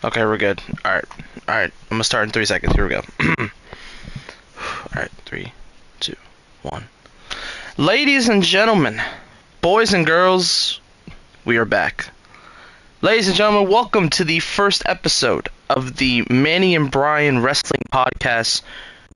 Okay, we're good. Alright. Alright. I'm gonna start in 3 seconds. Here we go. Alright, 3, 2, 1. Ladies and gentlemen, boys and girls, we are back. Ladies and gentlemen, welcome to the first episode of the Manny and Brian Wrestling Podcast,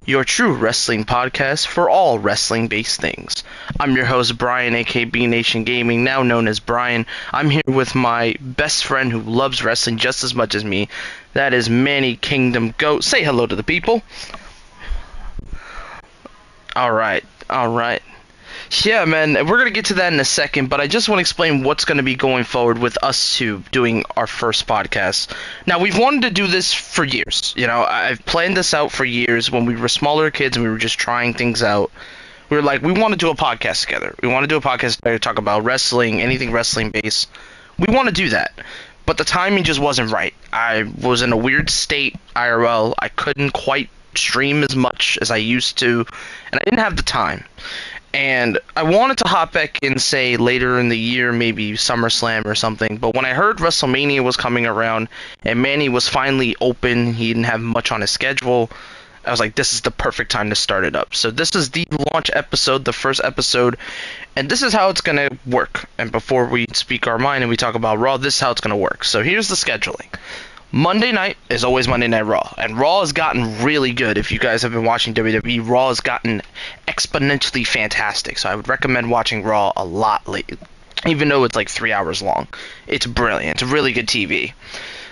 your true wrestling podcast for all wrestling-based things. I'm your host, Brian, aka B Nation Gaming, now known as Brian. I'm here with my best friend who loves wrestling just as much as me. That is Manny Kingdom Goat. Say hello to the people. Alright. Yeah, man, we're going to get to that in a second, but I just want to explain what's going to be going forward with us two doing our first podcast. Now, we've wanted to do this for years. You know, I've planned this out for years. When we were smaller kids and we were just trying things out, we were like, we want to do a podcast together. We want to do a podcast together to talk about wrestling, anything wrestling-based. We want to do that, but the timing just wasn't right. I was in a weird state, IRL. I couldn't quite stream as much as I used to, and I didn't have the time. And I wanted to hop back in, say, later in the year, maybe SummerSlam or something. But when I heard WrestleMania was coming around and Manny was finally open, he didn't have much on his schedule, I was like, this is the perfect time to start it up. So this is the launch episode, the first episode, and this is how it's going to work. And before we speak our mind and we talk about Raw, this is how it's going to work. So here's the scheduling. Monday night is always Monday Night Raw, and Raw has gotten really good. If you guys have been watching WWE, Raw has gotten exponentially fantastic, so I would recommend watching Raw a lot lately, even though it's like 3 hours long. It's brilliant. It's really good TV.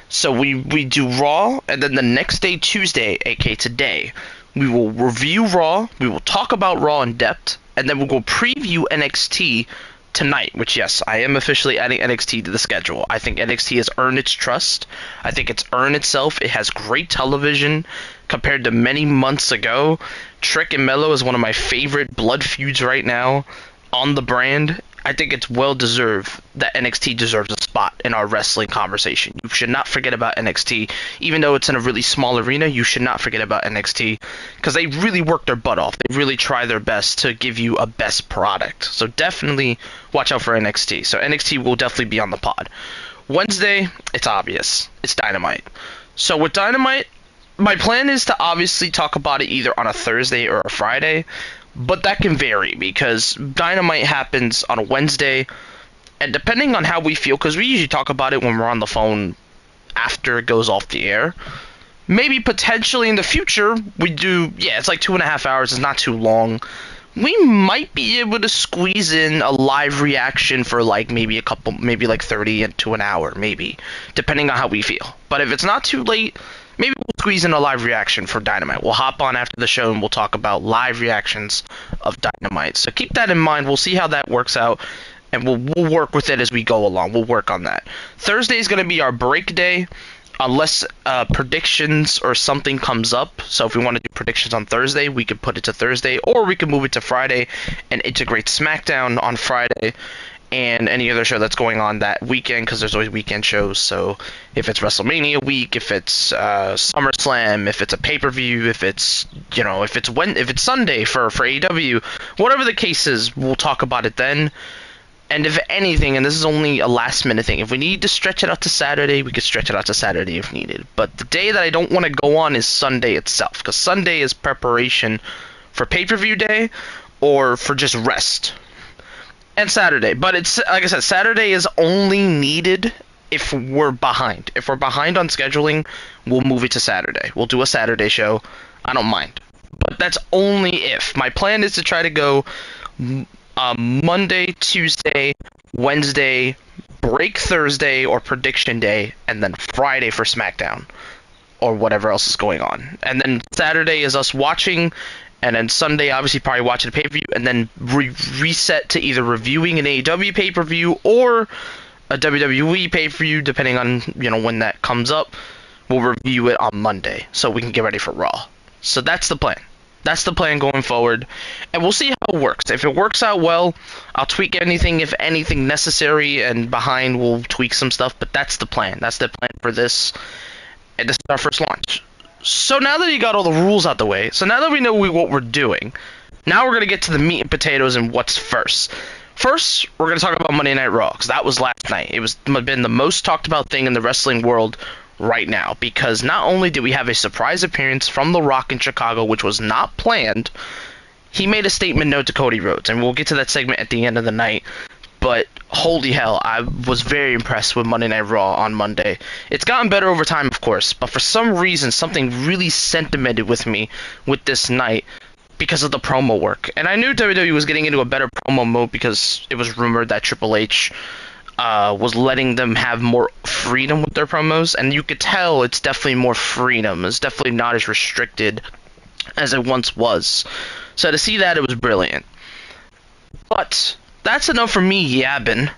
So we do Raw, and then the next day, Tuesday, aka today, we will review Raw, we will talk about Raw in depth, and then we'll go preview NXT tonight, which, yes, I am officially adding NXT to the schedule. I think NXT has earned its trust. I think it's earned itself. It has great television compared to many months ago. Trick and Mello is one of my favorite blood feuds right now on the brand. I think it's well deserved that NXT deserves a spot in our wrestling conversation. You should not forget about NXT. Even though it's in a really small arena, you should not forget about NXT because they really work their butt off. They really try their best to give you a best product. So definitely watch out for NXT. So NXT will definitely be on the pod. Wednesday, it's obvious. It's Dynamite. So with Dynamite, my plan is to obviously talk about it either on a Thursday or a Friday. But that can vary because Dynamite happens on a Wednesday, and depending on how we feel, because we usually talk about it when we're on the phone after it goes off the air, maybe potentially in the future we do, it's like 2.5 hours, it's not too long. We might be able to squeeze in a live reaction for like maybe like 30 to an hour, maybe, depending on how we feel. But if it's not too late, maybe we'll squeeze in a live reaction for Dynamite. We'll hop on after the show and we'll talk about live reactions of Dynamite. So keep that in mind. We'll see how that works out, and we'll work with it as we go along. We'll work on that. Thursday is going to be our break day, unless predictions or something comes up. So if we want to do predictions on Thursday, we could put it to Thursday, or we could move it to Friday and integrate SmackDown on Friday and any other show that's going on that weekend, because there's always weekend shows. So if it's WrestleMania week, if it's SummerSlam, if it's a pay-per-view, if it's Sunday for AEW, whatever the case is, we'll talk about it then. And if anything, and this is only a last-minute thing, if we need to stretch it out to Saturday, we could stretch it out to Saturday if needed. But the day that I don't want to go on is Sunday itself, because Sunday is preparation for pay-per-view day or for just rest. And Saturday, but it's like I said, Saturday is only needed if we're behind. If we're behind on scheduling, we'll move it to Saturday. We'll do a Saturday show. I don't mind, but that's only if. My plan is to try to go Monday, Tuesday, Wednesday, break Thursday or prediction day, and then Friday for SmackDown or whatever else is going on. And then Saturday is us watching. And then Sunday, obviously, probably watching a pay-per-view, and then reset to either reviewing an AEW pay-per-view or a WWE pay-per-view, depending on when that comes up. We'll review it on Monday, so we can get ready for Raw. So that's the plan. That's the plan going forward, and we'll see how it works. If it works out well, I'll tweak anything, if anything necessary, and behind we'll tweak some stuff. But that's the plan. That's the plan for this, and this is our first launch. So now that you got all the rules out the way, so now that we know what we're doing, now we're going to get to the meat and potatoes and what's first. First, we're going to talk about Monday Night Raw, because that was last night. It was been the most talked about thing in the wrestling world right now, because not only did we have a surprise appearance from The Rock in Chicago, which was not planned, he made a statement note to Cody Rhodes, and we'll get to that segment at the end of the night. But holy hell, I was very impressed with Monday Night Raw on Monday. It's gotten better over time, of course, but for some reason, something really sentimented with me with this night because of the promo work. And I knew WWE was getting into a better promo mode because it was rumored that Triple H was letting them have more freedom with their promos, and you could tell it's definitely more freedom. It's definitely not as restricted as it once was. So to see that, it was brilliant. But that's enough for me yabbing.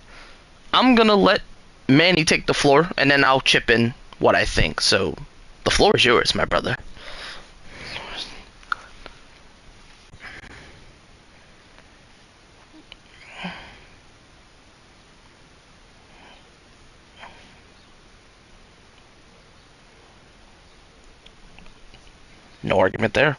I'm gonna let Manny take the floor, and then I'll chip in what I think. So the floor is yours, my brother. No argument there.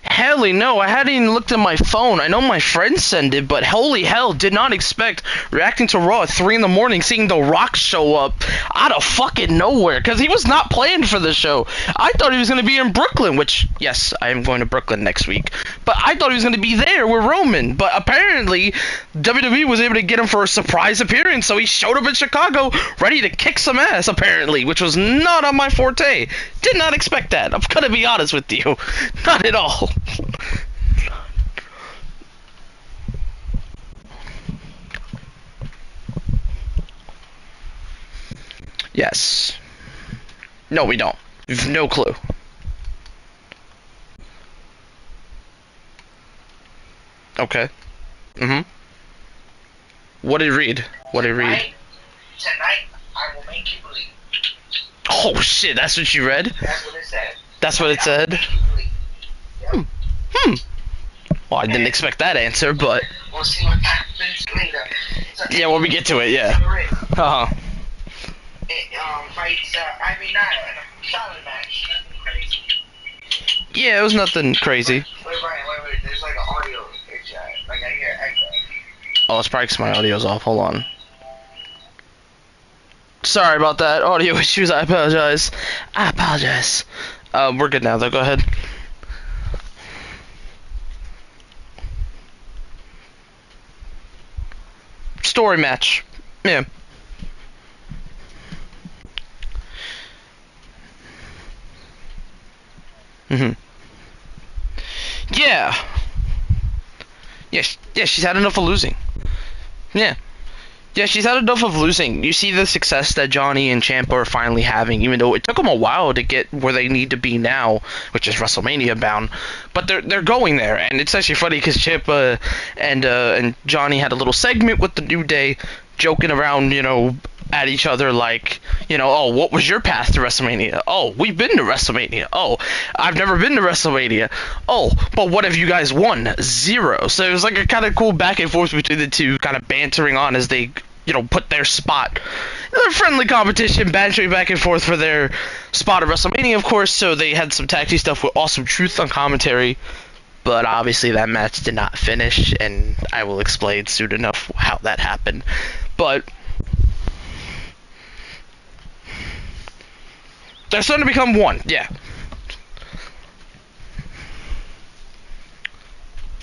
Hell no, I hadn't even looked at my phone. I know my friends sent it, but holy hell, did not expect reacting to Raw at 3 in the morning, seeing The Rock show up out of fucking nowhere, because he was not planned for the show. I thought he was going to be in Brooklyn, which, yes, I am going to Brooklyn next week, but I thought he was going to be there with Roman, but apparently WWE was able to get him for a surprise appearance, so he showed up in Chicago ready to kick some ass, apparently, which was not on my forte. Did not expect that. I'm going to be honest with you. Not at all. Yes. No, we don't. We've no clue. Okay. Mm-hmm. What did he read? What did he read? Tonight, I will make you believe. Oh shit, that's what you read? That's what it said. That's what it said? Yep. Well, I didn't expect that answer, but... We'll see what happens later. Yeah, when we get to it, yeah. Uh-huh. It fights Ivy Nile in a solid match. Nothing crazy. Yeah, it was nothing crazy. Wait. There's like an audio. It's, like I hear echo. Oh, it's probably 'cause my audio's off. Hold on. Sorry about that. Audio issues. I apologize. We're good now, though. Go ahead. Story match. Yeah. Mm-hmm. Yeah. Yeah, she's had enough of losing. Yeah. Yeah, she's had enough of losing. You see the success that Johnny and Ciampa are finally having, even though it took them a while to get where they need to be now, which is WrestleMania bound. But they're going there, and it's actually funny because Ciampa and Johnny had a little segment with the New Day, joking around, at each other like, oh, what was your path to WrestleMania? Oh, we've been to WrestleMania. Oh, I've never been to WrestleMania. Oh, but what have you guys won? 0. So it was like a kind of cool back and forth between the two, kind of bantering on as they, put their spot. Their friendly competition, bantering back and forth for their spot at WrestleMania, of course, so they had some tag team stuff with Awesome Truth on commentary. But obviously that match did not finish, and I will explain soon enough how that happened. But they're starting to become one, yeah.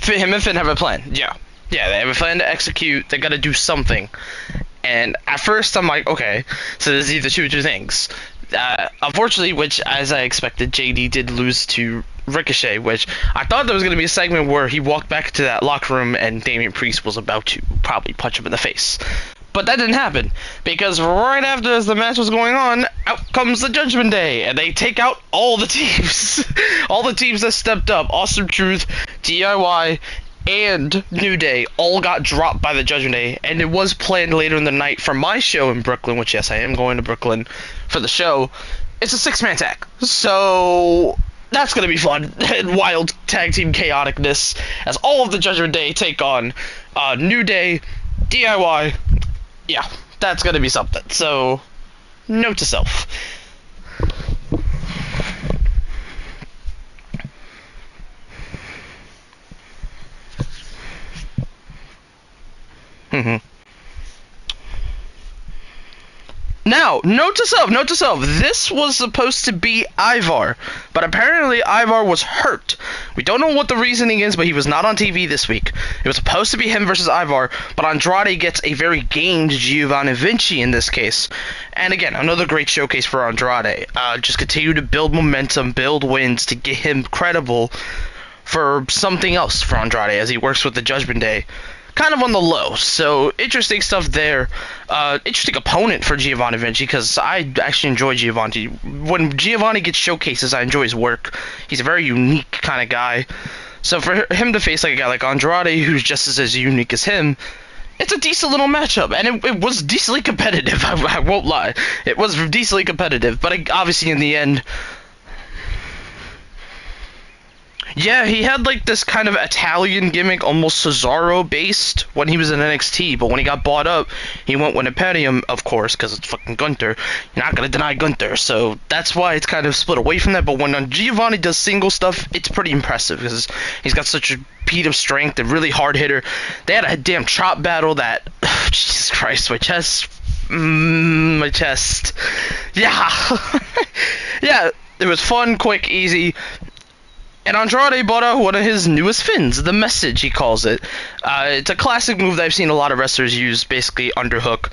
Him and Finn have a plan, yeah. Yeah, they have a plan to execute, they gotta do something. And at first I'm like, okay, so there's either two things. Unfortunately, which, as I expected, JD did lose to Ricochet, which I thought there was going to be a segment where he walked back to that locker room and Damian Priest was about to probably punch him in the face. But that didn't happen, because right after as the match was going on, out comes the Judgment Day, and they take out all the teams. All the teams that stepped up. Awesome Truth, DIY, and New Day all got dropped by the Judgment Day, and it was planned later in the night for my show in Brooklyn, which, yes, I am going to Brooklyn for the show. It's a 6-man tag, so that's going to be fun. Wild tag team chaoticness as all of the Judgment Day take on New Day, DIY. Yeah, that's going to be something. So, note to self. Now, note to self, this was supposed to be Ivar, but apparently Ivar was hurt. We don't know what the reasoning is, but he was not on TV this week. It was supposed to be him versus Ivar, but Andrade gets a very gamed Giovanni Vinci in this case. And again, another great showcase for Andrade. Just continue to build momentum, build wins to get him credible for something else for Andrade as he works with the Judgment Day. Kind of on the low, so interesting stuff there. Interesting opponent for Giovanni Vinci, because I actually enjoy Giovanni. When Giovanni gets showcases, I enjoy his work. He's a very unique kind of guy. So for him to face like a guy like Andrade, who's just as unique as him, it's a decent little matchup, and it was decently competitive. I won't lie, it was decently competitive, but obviously in the end. Yeah, he had like this kind of Italian gimmick, almost Cesaro-based, when he was in NXT, but when he got bought up, he went with Imperium, of course, because it's fucking Gunther. You're not going to deny Gunther, so that's why it's kind of split away from that, but when Giovanni does single stuff, it's pretty impressive, because he's got such a beat of strength, a really hard hitter. They had a damn chop battle that, Jesus Christ, my chest, yeah, yeah, it was fun, quick, easy. And Andrade brought out one of his newest fins, the Message, he calls it. It's a classic move that I've seen a lot of wrestlers use, basically underhook,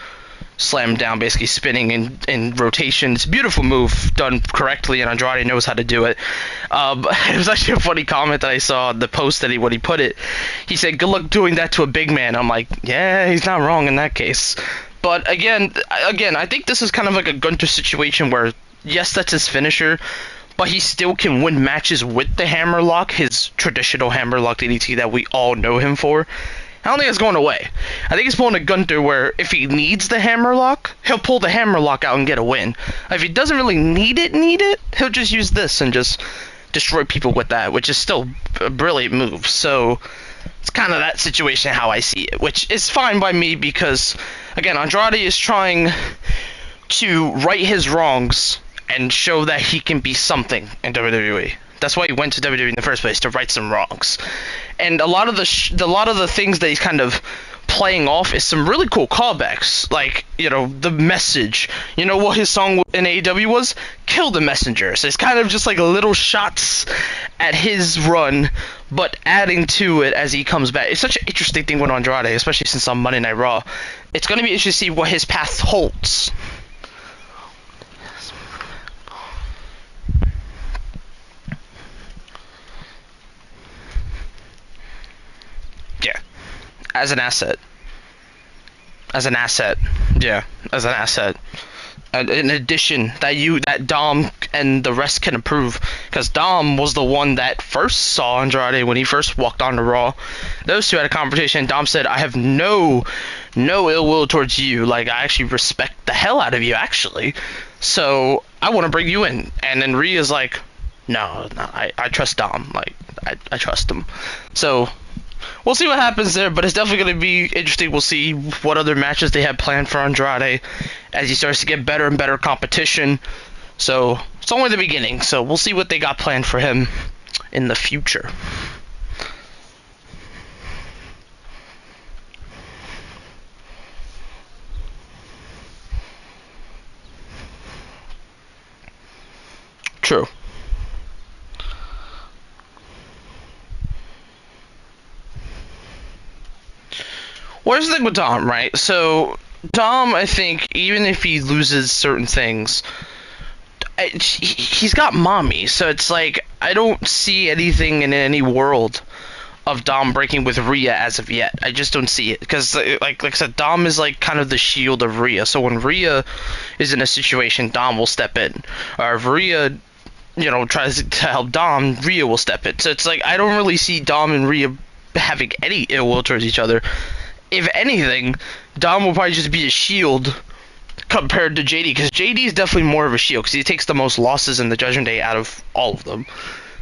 slam down, basically spinning in rotation. It's a beautiful move, done correctly, and Andrade knows how to do it. It was actually a funny comment that I saw on the post that when he put it. He said, "Good luck doing that to a big man." I'm like, yeah, he's not wrong in that case. But again, I think this is kind of like a Gunther situation where, yes, that's his finisher, but he still can win matches with the hammerlock, his traditional hammerlock DDT that we all know him for. I don't think it's going away. I think he's pulling a Gunther where if he needs the hammerlock, he'll pull the hammerlock out and get a win. If he doesn't really need it, he'll just use this and just destroy people with that, which is still a brilliant move. So it's kind of that situation how I see it, which is fine by me because, again, Andrade is trying to right his wrongs and show that he can be something in WWE. That's why he went to WWE in the first place, to right some wrongs. And a lot of the things that he's kind of playing off is some really cool callbacks, like, you know, the Message. You know what his song in AEW was? Kill the Messenger. So it's kind of just like little shots at his run, but adding to it as he comes back. It's such an interesting thing with Andrade, especially since on Monday Night Raw. It's going to be interesting to see what his path holds. Yeah, as an asset. In addition, that Dom and the rest can improve, because Dom was the one that first saw Andrade when he first walked on to Raw. Those two had a conversation. Dom said, "I have no ill will towards you. Like, I actually respect the hell out of you, actually. So I want to bring you in." And then Rhea's like, "No, I trust Dom. Like, I trust him." So we'll see what happens there, but it's definitely going to be interesting. We'll see what other matches they have planned for Andrade as he starts to get better and better competition. So it's only the beginning, so we'll see what they got planned for him in the future. True. Well, here's the thing with Dom, right? So, Dom, I think, even if he loses certain things, he's got mommy. So it's like, I don't see anything in any world of Dom breaking with Rhea as of yet. I just don't see it. Because, like I said, Dom is like kind of the shield of Rhea. So when Rhea is in a situation, Dom will step in. Or if Rhea, you know, tries to help Dom, Rhea will step in. So it's like, I don't really see Dom and Rhea having any ill will towards each other. If anything, Dom will probably just be a shield compared to JD, because JD is definitely more of a shield because he takes the most losses in the Judgment Day out of all of them.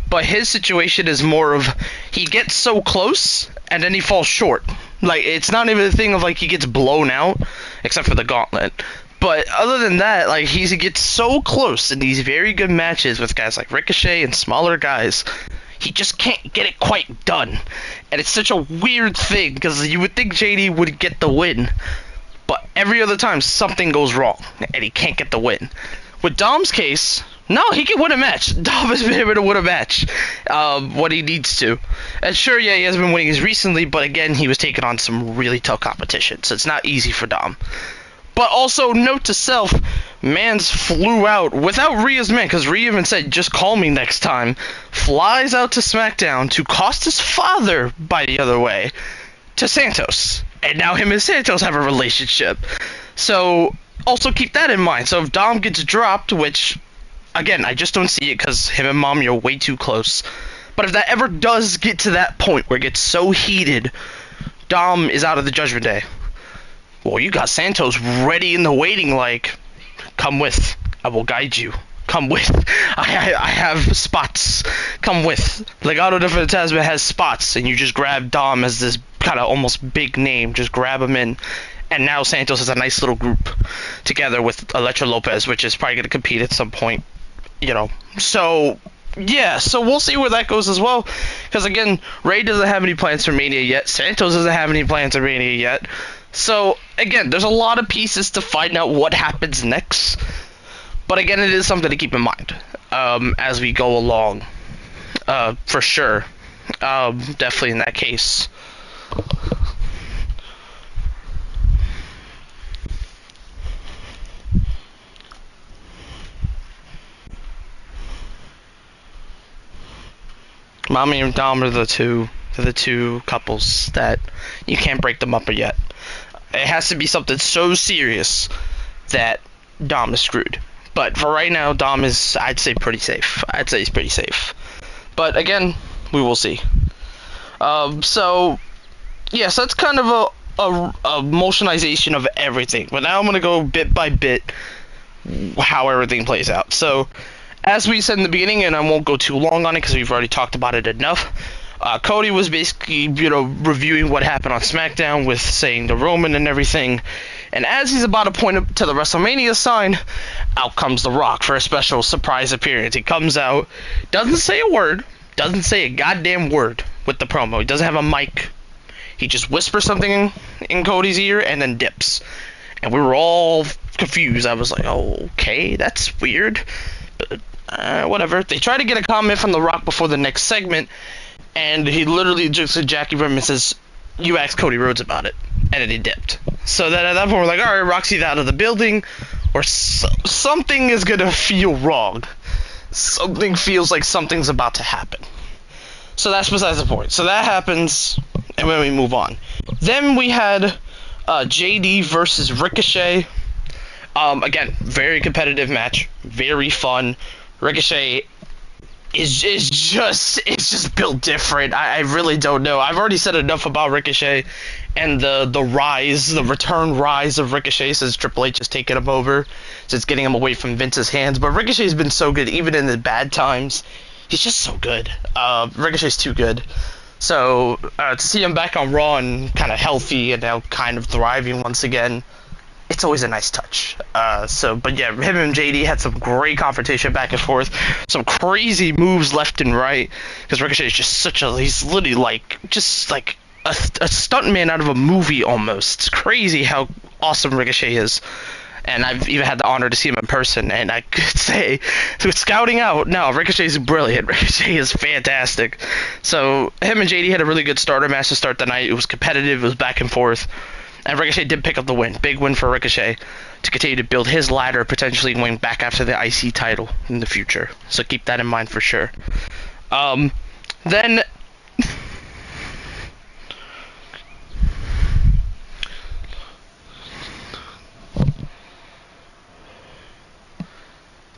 But his situation is more of he gets so close and then he falls short. Like, it's not even a thing of like he gets blown out, except for the gauntlet. But other than that, like, he gets so close in these very good matches with guys like Ricochet and smaller guys. He just can't get it quite done. And it's such a weird thing, because you would think JD would get the win, but every other time something goes wrong, and he can't get the win. With Dom's case, no, he can win a match. Dom has been able to win a match when he needs to. And sure, yeah, he has been winning his recently, but again, he was taking on some really tough competition, so it's not easy for Dom. But also, note to self, Mans flew out without Rhea's man, because Rhea even said, just call me next time. Flies out to SmackDown to cost his father, by the other way, to Santos. And now him and Santos have a relationship. So, also keep that in mind. So if Dom gets dropped, which, again, I just don't see it because him and Mommy are way too close. But if that ever does get to that point where it gets so heated, Dom is out of the Judgment Day. Well, you got Santos ready in the waiting, like, come with, I will guide you. Come with, I have spots. Come with. Legado del Fantasma has spots, and you just grab Dom as this kind of almost big name. Just grab him in, and now Santos has a nice little group together with Elektra Lopez, which is probably going to compete at some point, you know. So, yeah, so we'll see where that goes as well. Because, again, Ray doesn't have any plans for Mania yet. Santos doesn't have any plans for Mania yet. So, again, there's a lot of pieces to find out what happens next. But, again, it is something to keep in mind as we go along, for sure. Definitely in that case. Mommy and Dom are the two couples that you can't break them up yet. It has to be something so serious that Dom is screwed. But for right now, Dom is, I'd say, pretty safe. I'd say he's pretty safe. But again, we will see. So, yes, that's kind of a motionization of everything. But now I'm going to go bit by bit how everything plays out. So, as we said in the beginning, and I won't go too long on it because we've already talked about it enough, Cody was basically, reviewing what happened on SmackDown with saying the Roman and everything. And as he's about to point up to the WrestleMania sign, out comes The Rock for a special surprise appearance. He comes out, doesn't say a word, doesn't say a goddamn word with the promo. He doesn't have a mic. He just whispers something in Cody's ear and then dips. And we were all confused. I was like, oh, okay, that's weird. But, whatever. They try to get a comment from The Rock before the next segment, and he literally just said Jackie Brimman says, you asked Cody Rhodes about it. And then he dipped. So then at that point we're like, alright, Roxy's out of the building, or something is gonna feel wrong. Something feels like something's about to happen. So that's besides the point. So that happens, and then we move on. Then we had JD versus Ricochet. Again, very competitive match, very fun. Ricochet is just built different. I really don't know. I've already said enough about Ricochet and the return rise of Ricochet since Triple H has taken him over, since getting him away from Vince's hands. But Ricochet's been so good, even in the bad times. He's just so good. Ricochet's too good. So to see him back on Raw and kind of healthy and now kind of thriving once again, it's always a nice touch. But yeah, him and JD had some great confrontation back and forth, some crazy moves left and right, because Ricochet is just he's literally like a stuntman out of a movie almost. It's crazy how awesome Ricochet is. And I've even had the honor to see him in person, and I could say, with scouting out, no, Ricochet's brilliant. Ricochet is fantastic. So him and JD had a really good starter match to start the night. It was competitive, it was back and forth. And Ricochet did pick up the win. Big win for Ricochet to continue to build his ladder, potentially going back after the IC title in the future. So keep that in mind for sure. Then...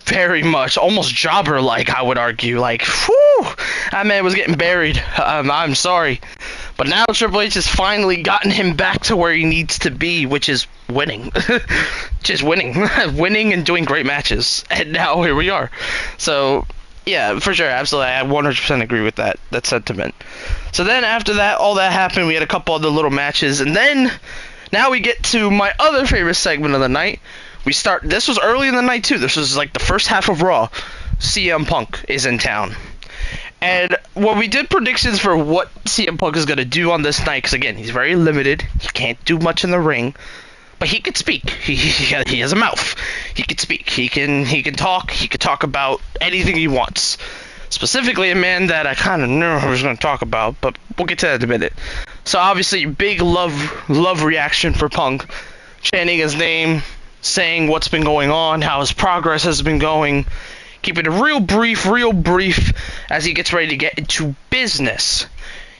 very much, almost jobber-like, I would argue. Like, whew, that man was getting buried. I'm sorry. But now Triple H has finally gotten him back to where he needs to be, which is winning. Just winning. Winning and doing great matches. And now here we are. So, yeah, for sure, absolutely. I 100% agree with that sentiment. So then after that, all that happened, we had a couple other little matches. And then, now we get to my other favorite segment of the night. This was early in the night, too. This was like the first half of Raw. CM Punk is in town. And when we did predictions for what CM Punk is going to do on this night, because again, he's very limited. He can't do much in the ring. But he could speak. He has a mouth. He could speak. He can talk. He could talk about anything he wants. Specifically, a man that I kind of knew I was going to talk about, but we'll get to that in a minute. So obviously, big love reaction for Punk. Chanting his name, saying what's been going on, how his progress has been going. Keeping it real brief as he gets ready to get into business.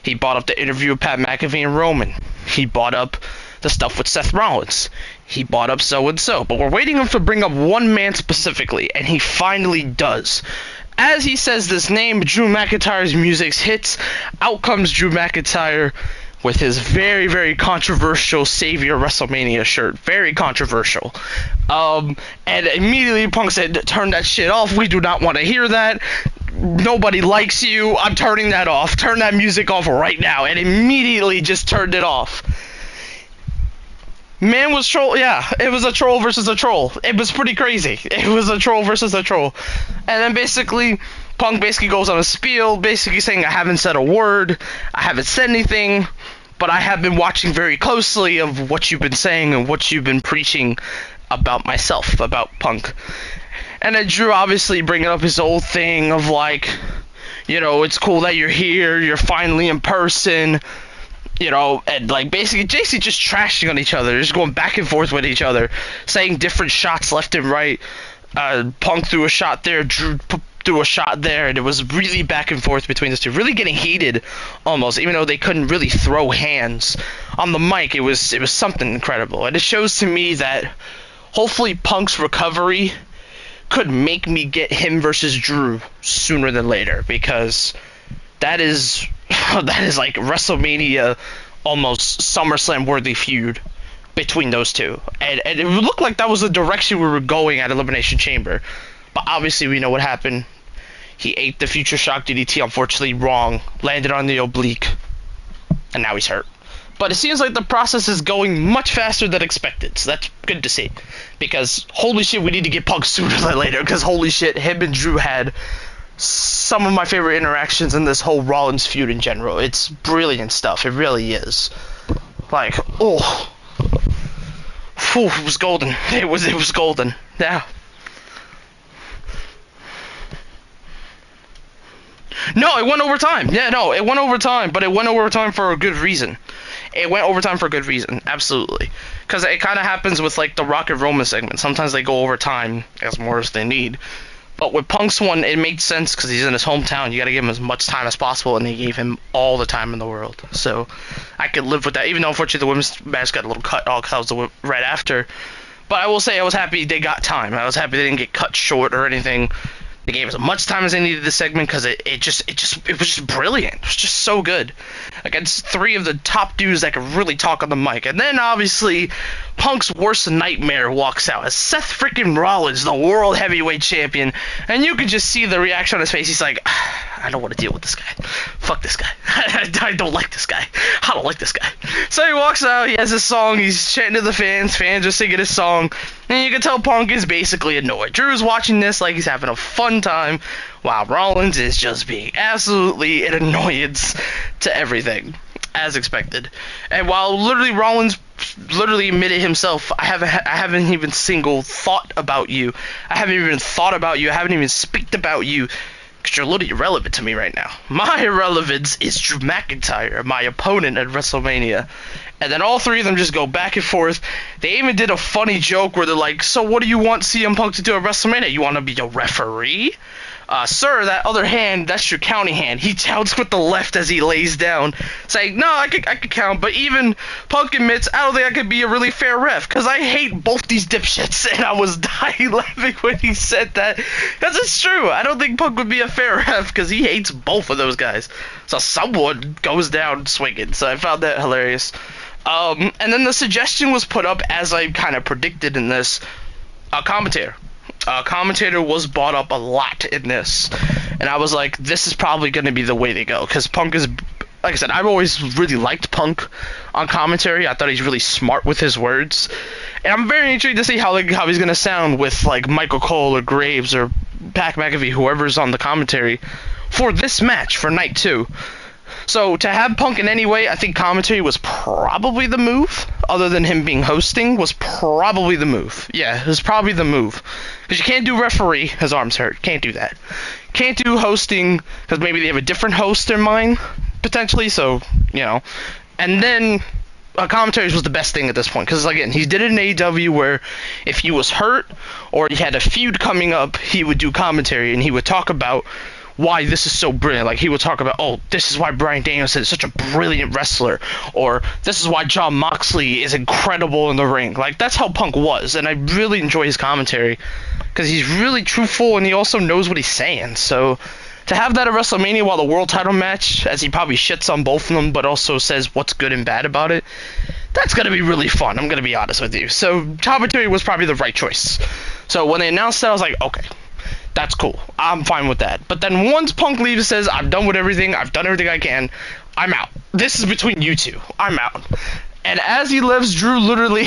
He brought up the interview with Pat McAfee and Roman. He brought up the stuff with Seth Rollins. He brought up so-and-so. But we're waiting him to bring up one man specifically, and he finally does. As he says this name, Drew McIntyre's music hits. Out comes Drew McIntyre with his very, very controversial Savior WrestleMania shirt. Very controversial. And immediately Punk said, turn that shit off. We do not want to hear that. Nobody likes you. I'm turning that off. Turn that music off right now. And immediately just turned it off. Man was troll. Yeah, it was a troll versus a troll. It was pretty crazy. It was a troll versus a troll. And then basically, Punk basically goes on a spiel, basically saying, I haven't said a word. I haven't said anything. But I have been watching very closely of what you've been saying and what you've been preaching about myself, about Punk. And then Drew obviously bringing up his old thing of like, you know, it's cool that you're here, you're finally in person, you know, and like basically just trashing on each other, just going back and forth with each other, saying different shots left and right. Punk threw a shot there, Drew threw a shot there, and it was really back and forth between the two, really getting heated almost, even though they couldn't really throw hands on the mic. It was something incredible, and it shows to me that hopefully Punk's recovery could make me get him versus Drew sooner than later, because that is like WrestleMania, almost SummerSlam worthy feud between those two, and it looked like that was the direction we were going at Elimination Chamber. But obviously we know what happened. He ate the Future Shock DDT, unfortunately wrong, landed on the oblique, and now he's hurt. But it seems like the process is going much faster than expected, so that's good to see. Because holy shit, we need to get Punk sooner than later, because holy shit, him and Drew had some of my favorite interactions in this whole Rollins feud in general. It's brilliant stuff, it really is. Like, oh, whew, it was golden. It was golden. Yeah. No, it went overtime. Yeah, no, it went overtime, but it went overtime for a good reason. It went overtime for a good reason, absolutely. Because it kind of happens with, like, the Rock and Roman segment. Sometimes they go overtime as more as they need. But with Punk's one, it made sense because he's in his hometown. You got to give him as much time as possible, and they gave him all the time in the world. So I could live with that, even though, unfortunately, the women's match got a little cut off because I was right after. But I will say I was happy they got time. I was happy they didn't get cut short or anything. They gave us as much time as they needed this segment because it was just brilliant. It was just so good. Against three of the top dudes that could really talk on the mic. And then obviously Punk's worst nightmare walks out as Seth freaking Rollins, the world heavyweight champion, and you could just see the reaction on his face. He's like, I don't want to deal with this guy. Fuck this guy. I don't like this guy. I don't like this guy. So he walks out, he has his song, he's chanting to the fans are singing his song, and you can tell Punk is basically annoyed. Drew's watching this like he's having a fun time, while Rollins is just being absolutely an annoyance to everything, as expected. And while literally Rollins literally admitted himself, I haven't even single thought about you. I haven't even thought about you. I haven't even speaked about you. Because you're literally irrelevant to me right now. My irrelevance is Drew McIntyre, my opponent at WrestleMania. And then all three of them just go back and forth. They even did a funny joke where they're like, so what do you want CM Punk to do at WrestleMania? You want to be a referee? Sir, that other hand, that's your counting hand. He counts with the left as he lays down, saying, no, I could count, but even Punk admits, I don't think I could be a really fair ref, because I hate both these dipshits, and I was dying laughing when he said that, because it's true. I don't think Punk would be a fair ref, because he hates both of those guys. So someone goes down swinging. So I found that hilarious. And then the suggestion was put up, as I kind of predicted in this, a commentator. A commentator was brought up a lot in this. And I was like, this is probably going to be the way to go. Because Punk is, like I said, I've always really liked Punk on commentary. I thought he's really smart with his words. And I'm very intrigued to see how he's going to sound with, like, Michael Cole or Graves or Pat McAfee, whoever's on the commentary, for this match, for night 2. So, to have Punk in any way, I think commentary was probably the move, other than him being hosting, was probably the move. Yeah, it was probably the move. Because you can't do referee, his arm's hurt, can't do that. Can't do hosting, because maybe they have a different host in mind, potentially, so, you know. And then, commentary was the best thing at this point, because, again, he did it in AEW where if he was hurt, or he had a feud coming up, he would do commentary, and he would talk about why this is so brilliant. Like, he would talk about, oh, this is why Bryan Danielson is such a brilliant wrestler, or this is why Jon Moxley is incredible in the ring. Like, that's how Punk was, and I really enjoy his commentary, because he's really truthful, and he also knows what he's saying. So, to have that at WrestleMania while the world title match, as he probably shits on both of them, but also says what's good and bad about it, that's going to be really fun, I'm going to be honest with you. So, commentary was probably the right choice. So, when they announced that, I was like, okay, that's cool. I'm fine with that. But then once Punk leaves and says, I've done everything I can, I'm out. This is between you two. I'm out. And as he leaves, Drew literally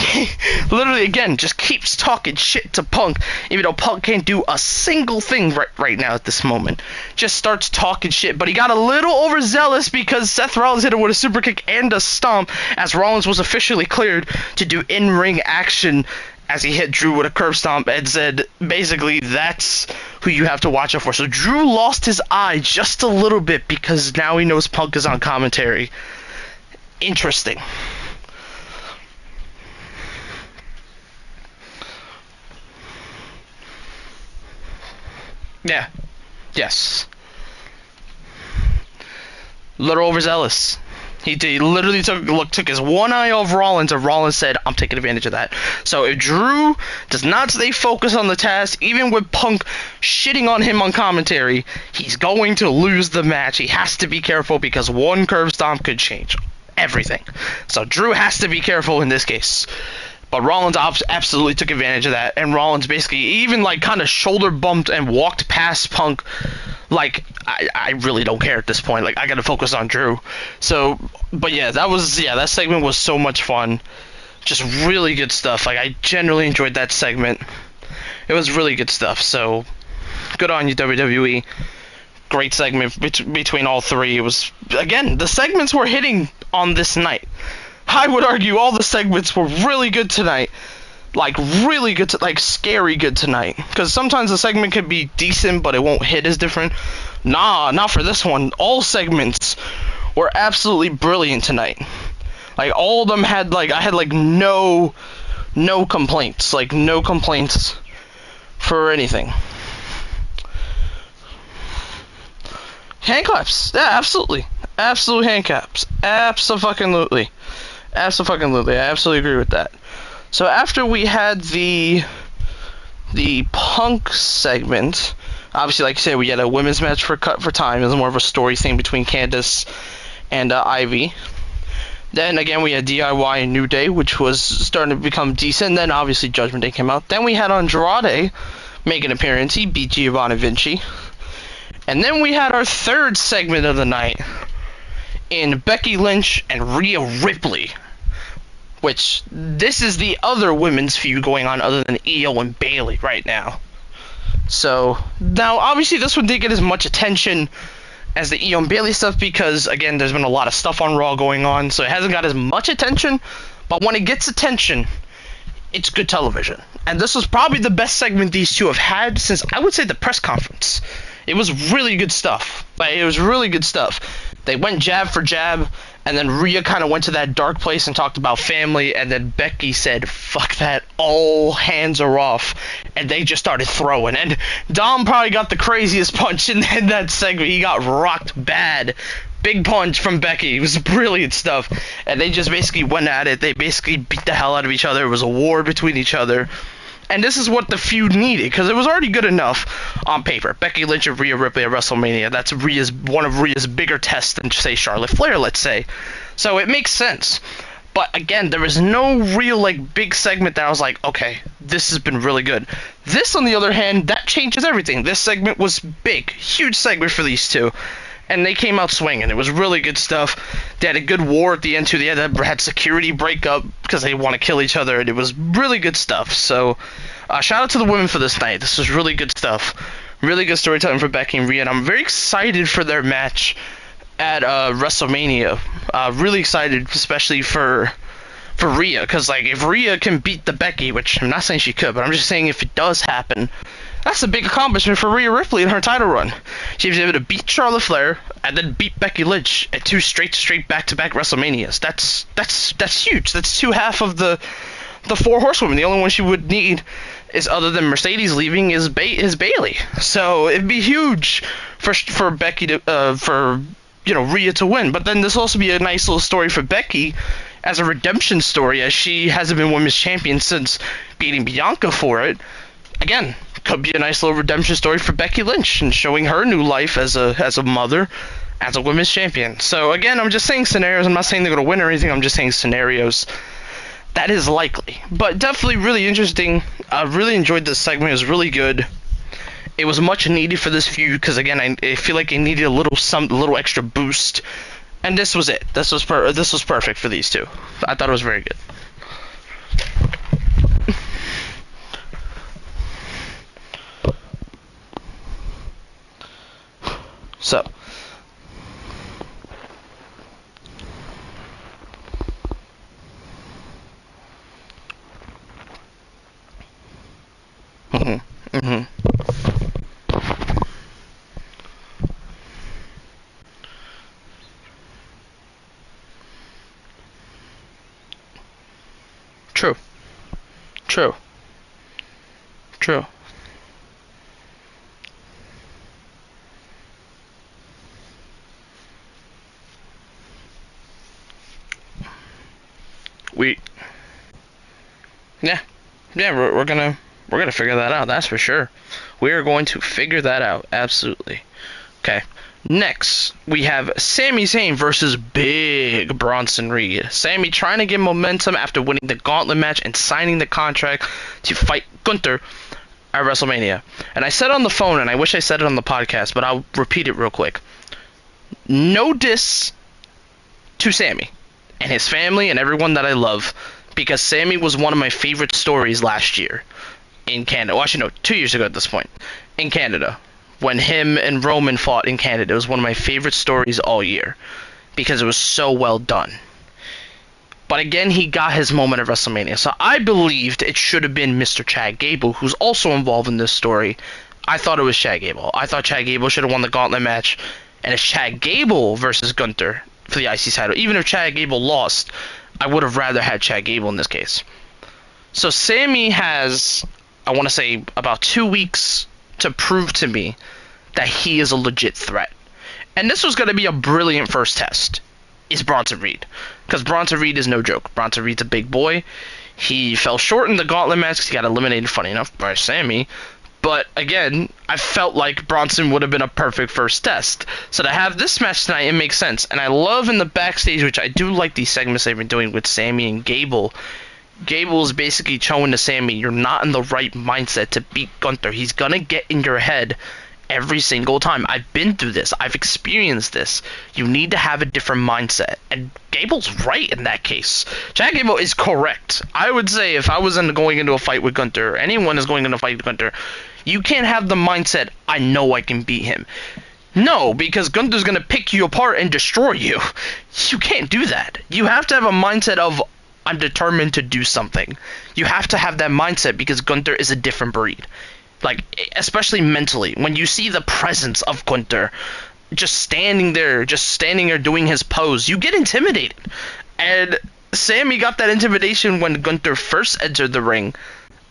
again, just keeps talking shit to Punk, even though Punk can't do a single thing right now at this moment. Just starts talking shit, but he got a little overzealous because Seth Rollins hit him with a super kick and a stomp, as Rollins was officially cleared to do in-ring action, as he hit Drew with a curb stomp and said, basically, that's who you have to watch out for. So Drew lost his eye just a little bit because now he knows Punk is on commentary. Interesting. Yeah. Yes. Little overzealous. He literally took his one eye off Rollins, and Rollins said, I'm taking advantage of that. So if Drew does not stay focused on the task, even with Punk shitting on him on commentary, he's going to lose the match. He has to be careful because one curb stomp could change everything. So Drew has to be careful in this case. But Rollins absolutely took advantage of that, and Rollins basically even, like, kind of shoulder bumped and walked past Punk. Like, I really don't care at this point. Like, I gotta focus on Drew. So, but yeah, that segment was so much fun. Just really good stuff. Like, I generally enjoyed that segment. It was really good stuff. So, good on you, WWE. Great segment between all three. It was, again, the segments were hitting on this night. I would argue all the segments were really good tonight. Like, really good, like, scary good tonight. Because sometimes the segment could be decent, but it won't hit as different. Nah, not for this one. All segments were absolutely brilliant tonight. Like, all of them had, like, I had, like, no complaints. Like, no complaints for anything. Hand claps. Yeah, absolutely. Absolute hand claps. Abso-fucking-lutely. Absolutely, I absolutely agree with that. So after we had the Punk segment, obviously, like you said, we had a women's match for Cut for Time. It was more of a story thing between Candice and Ivy. Then again, we had DIY and New Day, which was starting to become decent. And then obviously Judgment Day came out. Then we had Andrade make an appearance. He beat Giovanni Vinci. And then we had our third segment of the night in Becky Lynch and Rhea Ripley, which this is the other women's feud going on other than Io and Bayley right now. So now obviously this one didn't get as much attention as the Io and Bayley stuff because, again, there's been a lot of stuff on Raw going on, so it hasn't got as much attention. But when it gets attention, it's good television. And this was probably the best segment these two have had since, I would say, the press conference. It was really good stuff. Like, it was really good stuff. They went jab for jab, and then Rhea kind of went to that dark place and talked about family, and then Becky said, fuck that, all hands are off, and they just started throwing. And Dom probably got the craziest punch in that segment. He got rocked bad. Big punch from Becky. It was brilliant stuff. And they just basically went at it. They basically beat the hell out of each other. It was a war between each other. And this is what the feud needed, because it was already good enough on paper. Becky Lynch and Rhea Ripley at WrestleMania. That's one of Rhea's bigger tests than, say, Charlotte Flair, let's say. So it makes sense. But again, there was no real big segment that I was like, okay, this has been really good. This, on the other hand, that changes everything. This segment was big, huge segment for these two. And they came out swinging. It was really good stuff. They had a good war at the end, too. They had security break up because they want to kill each other, and it was really good stuff. So, shout out to the women for this night. This was really good stuff. Really good storytelling for Becky and Rhea, and I'm very excited for their match at WrestleMania. Really excited, especially for Rhea, because if Rhea can beat the Becky, which I'm not saying she could, but I'm just saying if it does happen, that's a big accomplishment for Rhea Ripley in her title run. She was able to beat Charlotte Flair and then beat Becky Lynch at two straight back-to-back WrestleManias. That's huge. That's half of the four horsewomen. The only one she would need is, other than Mercedes leaving, is Bayley. So it'd be huge for Becky to for Rhea to win. But then this will also be a nice little story for Becky as a redemption story, as she hasn't been women's champion since beating Bianca for it. Again, could be a nice little redemption story for Becky Lynch and showing her new life as a mother, as a women's champion. So again, I'm just saying scenarios. I'm not saying they're going to win or anything. I'm just saying scenarios. That is likely. But definitely really interesting. I really enjoyed this segment. It was really good. It was much needed for this feud because, again, I feel like it needed a little extra boost. And this was it. This was perfect for these two. I thought it was very good. So, True. We're gonna figure that out. That's for sure. We are going to figure that out. Absolutely. Okay. Next, we have Sami Zayn versus Big Bronson Reed. Sami trying to get momentum after winning the gauntlet match and signing the contract to fight Gunther at WrestleMania. And I said on the phone, and I wish I said it on the podcast, but I'll repeat it real quick. No diss to Sami and his family and everyone that I love, because Sami was one of my favorite stories last year in Canada. Well, actually, no, 2 years ago at this point, in Canada. When him and Roman fought in Canada, it was one of my favorite stories all year because it was so well done. But again, he got his moment at WrestleMania. So I believed it should have been Mr. Chad Gable, who's also involved in this story. I thought it was Chad Gable. I thought Chad Gable should have won the gauntlet match. And it's Chad Gable versus Gunther for the IC title. Even if Chad Gable lost, I would have rather had Chad Gable in this case. So Sami has, I want to say, about 2 weeks to prove to me that he is a legit threat. And this was going to be a brilliant first test, is Bronson Reed. Because Bronson Reed is no joke. Bronson Reed's a big boy. He fell short in the gauntlet match because he got eliminated, funny enough, by Sami. But again, I felt like Bronson would have been a perfect first test. So to have this match tonight, it makes sense. And I love in the backstage, which I do like these segments they've been doing with Sami and Gable. Gable is basically showing to Sami, you're not in the right mindset to beat Gunther. He's going to get in your head every single time. I've been through this. I've experienced this. You need to have a different mindset. And Gable's right in that case. Chad Gable is correct. I would say if I was going into a fight with Gunther, or anyone is going into a fight with Gunther, you can't have the mindset, I know I can beat him. No, because Gunther's going to pick you apart and destroy you. You can't do that. You have to have a mindset of, I'm determined to do something. You have to have that mindset because Gunther is a different breed. Like, especially mentally. When you see the presence of Gunther just standing there doing his pose, you get intimidated. And Sami got that intimidation when Gunther first entered the ring.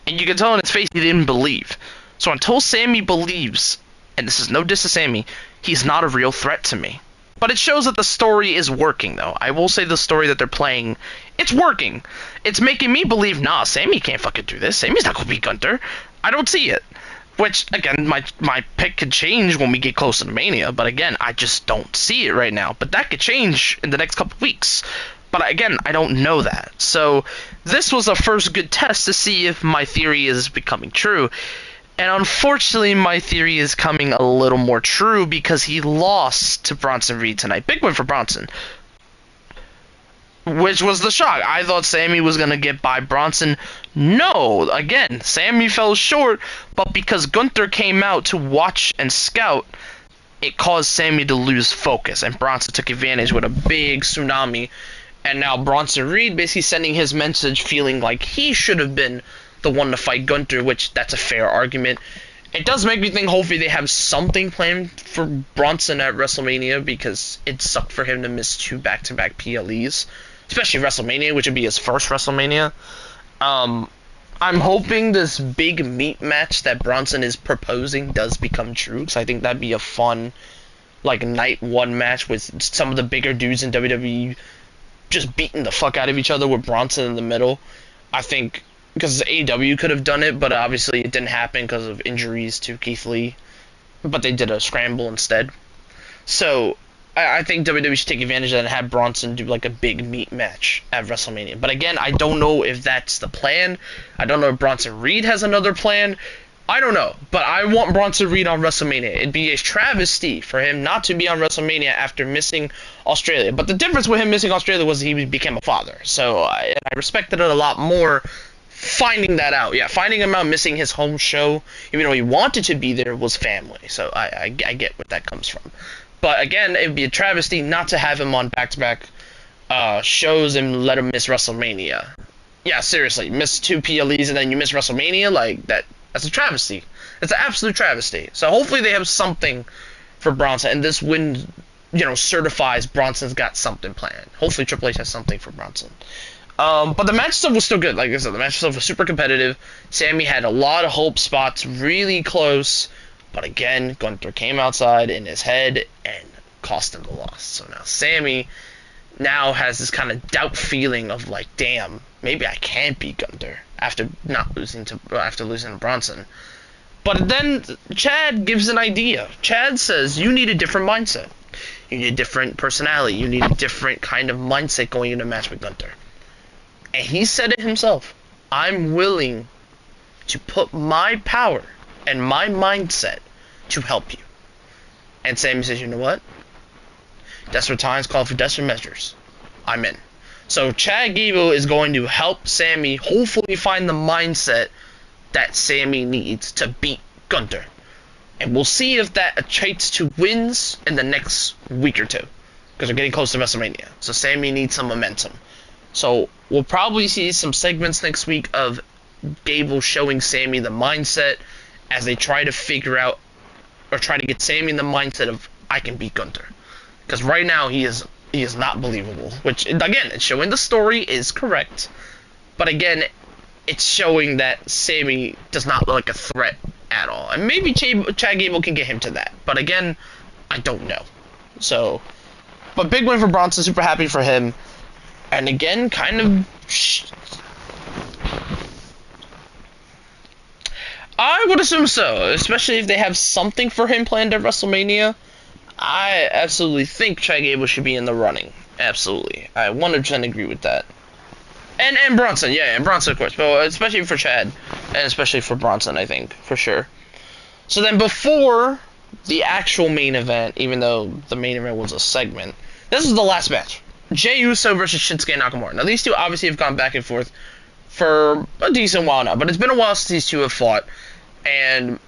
And you can tell in his face he didn't believe. So until Sami believes, and this is no diss to Sami, he's not a real threat to me. But it shows that the story is working, though. I will say the story that they're playing, it's working. It's making me believe, nah, Sammy can't fucking do this. Sammy's not gonna beat Gunther. I don't see it. Which, again, my pick could change when we get closer to Mania, but again, I just don't see it right now. But that could change in the next couple weeks. But again, I don't know that. So this was a first good test to see if my theory is becoming true. And unfortunately, my theory is coming a little more true because he lost to Bronson Reed tonight. Big win for Bronson. Which was the shock. I thought Sammy was going to get by Bronson. No, again, Sammy fell short, but because Gunther came out to watch and scout, it caused Sammy to lose focus, and Bronson took advantage with a big tsunami. And now Bronson Reed basically sending his message feeling like he should have been the one to fight Gunther, which that's a fair argument. It does make me think hopefully they have something planned for Bronson at WrestleMania, because it sucked for him to miss 2 back-to-back PLEs, especially WrestleMania, which would be his first WrestleMania. I'm hoping this big meat match that Bronson is proposing does become true, because I think that'd be a fun, like, night 1 match with some of the bigger dudes in WWE just beating the fuck out of each other with Bronson in the middle. I think, because AEW could have done it, but obviously it didn't happen because of injuries to Keith Lee. But they did a scramble instead. So, I think WWE should take advantage of that and have Bronson do like a big meat match at WrestleMania. But again, I don't know if that's the plan. I don't know if Bronson Reed has another plan. I don't know, but I want Bronson Reed on WrestleMania. It'd be a travesty for him not to be on WrestleMania after missing Australia. But the difference with him missing Australia was he became a father. So I respected it a lot more finding that out. Yeah, finding him out missing his home show, even though he wanted to be there, was family. So I get where that comes from. But again, it'd be a travesty not to have him on back-to-back shows and let him miss WrestleMania. Yeah, seriously, miss 2 PLEs and then you miss WrestleMania? Like, that's a travesty. It's an absolute travesty. So hopefully they have something for Bronson, and this win, certifies Bronson's got something planned. Hopefully Triple H has something for Bronson. But the match stuff was still good. Like I said, the match stuff was super competitive. Sammy had a lot of hope spots, really close. But again, Gunther came outside in his head and cost him the loss. So now Sammy now has this kind of doubt feeling of like, damn, maybe I can't beat Gunther after losing to Bronson. But then Chad gives an idea. Chad says you need a different mindset. You need a different personality. You need a different kind of mindset going into a match with Gunther. And he said it himself. I'm willing to put my power and my mindset to help you. And Sammy says, you know what? Desperate times call for desperate measures. I'm in. So Chad Gable is going to help Sammy hopefully find the mindset that Sammy needs to beat Gunther. And we'll see if that equates to wins in the next week or two. Because we're getting close to WrestleMania. So Sammy needs some momentum. So we'll probably see some segments next week of Gable showing Sammy the mindset as they try to figure out or try to get Sammy in the mindset of I can beat Gunther. Because right now he is not believable. Which, again, it's showing the story is correct. But again, it's showing that Sammy does not look like a threat at all. And maybe Chad Gable can get him to that. But again, I don't know. So, but big win for Bronson. Super happy for him. And again, kind of... I would assume so, especially if they have something for him planned at WrestleMania. I absolutely think Chad Gable should be in the running. Absolutely. I 100% agree with that. And Bronson, yeah, and Bronson, of course. But especially for Chad, and especially for Bronson, I think, for sure. So then before the actual main event, even though the main event was a segment, this is the last match. Jey Uso versus Shinsuke Nakamura. Now, these two obviously have gone back and forth for a decent while now, but it's been a while since these two have fought. And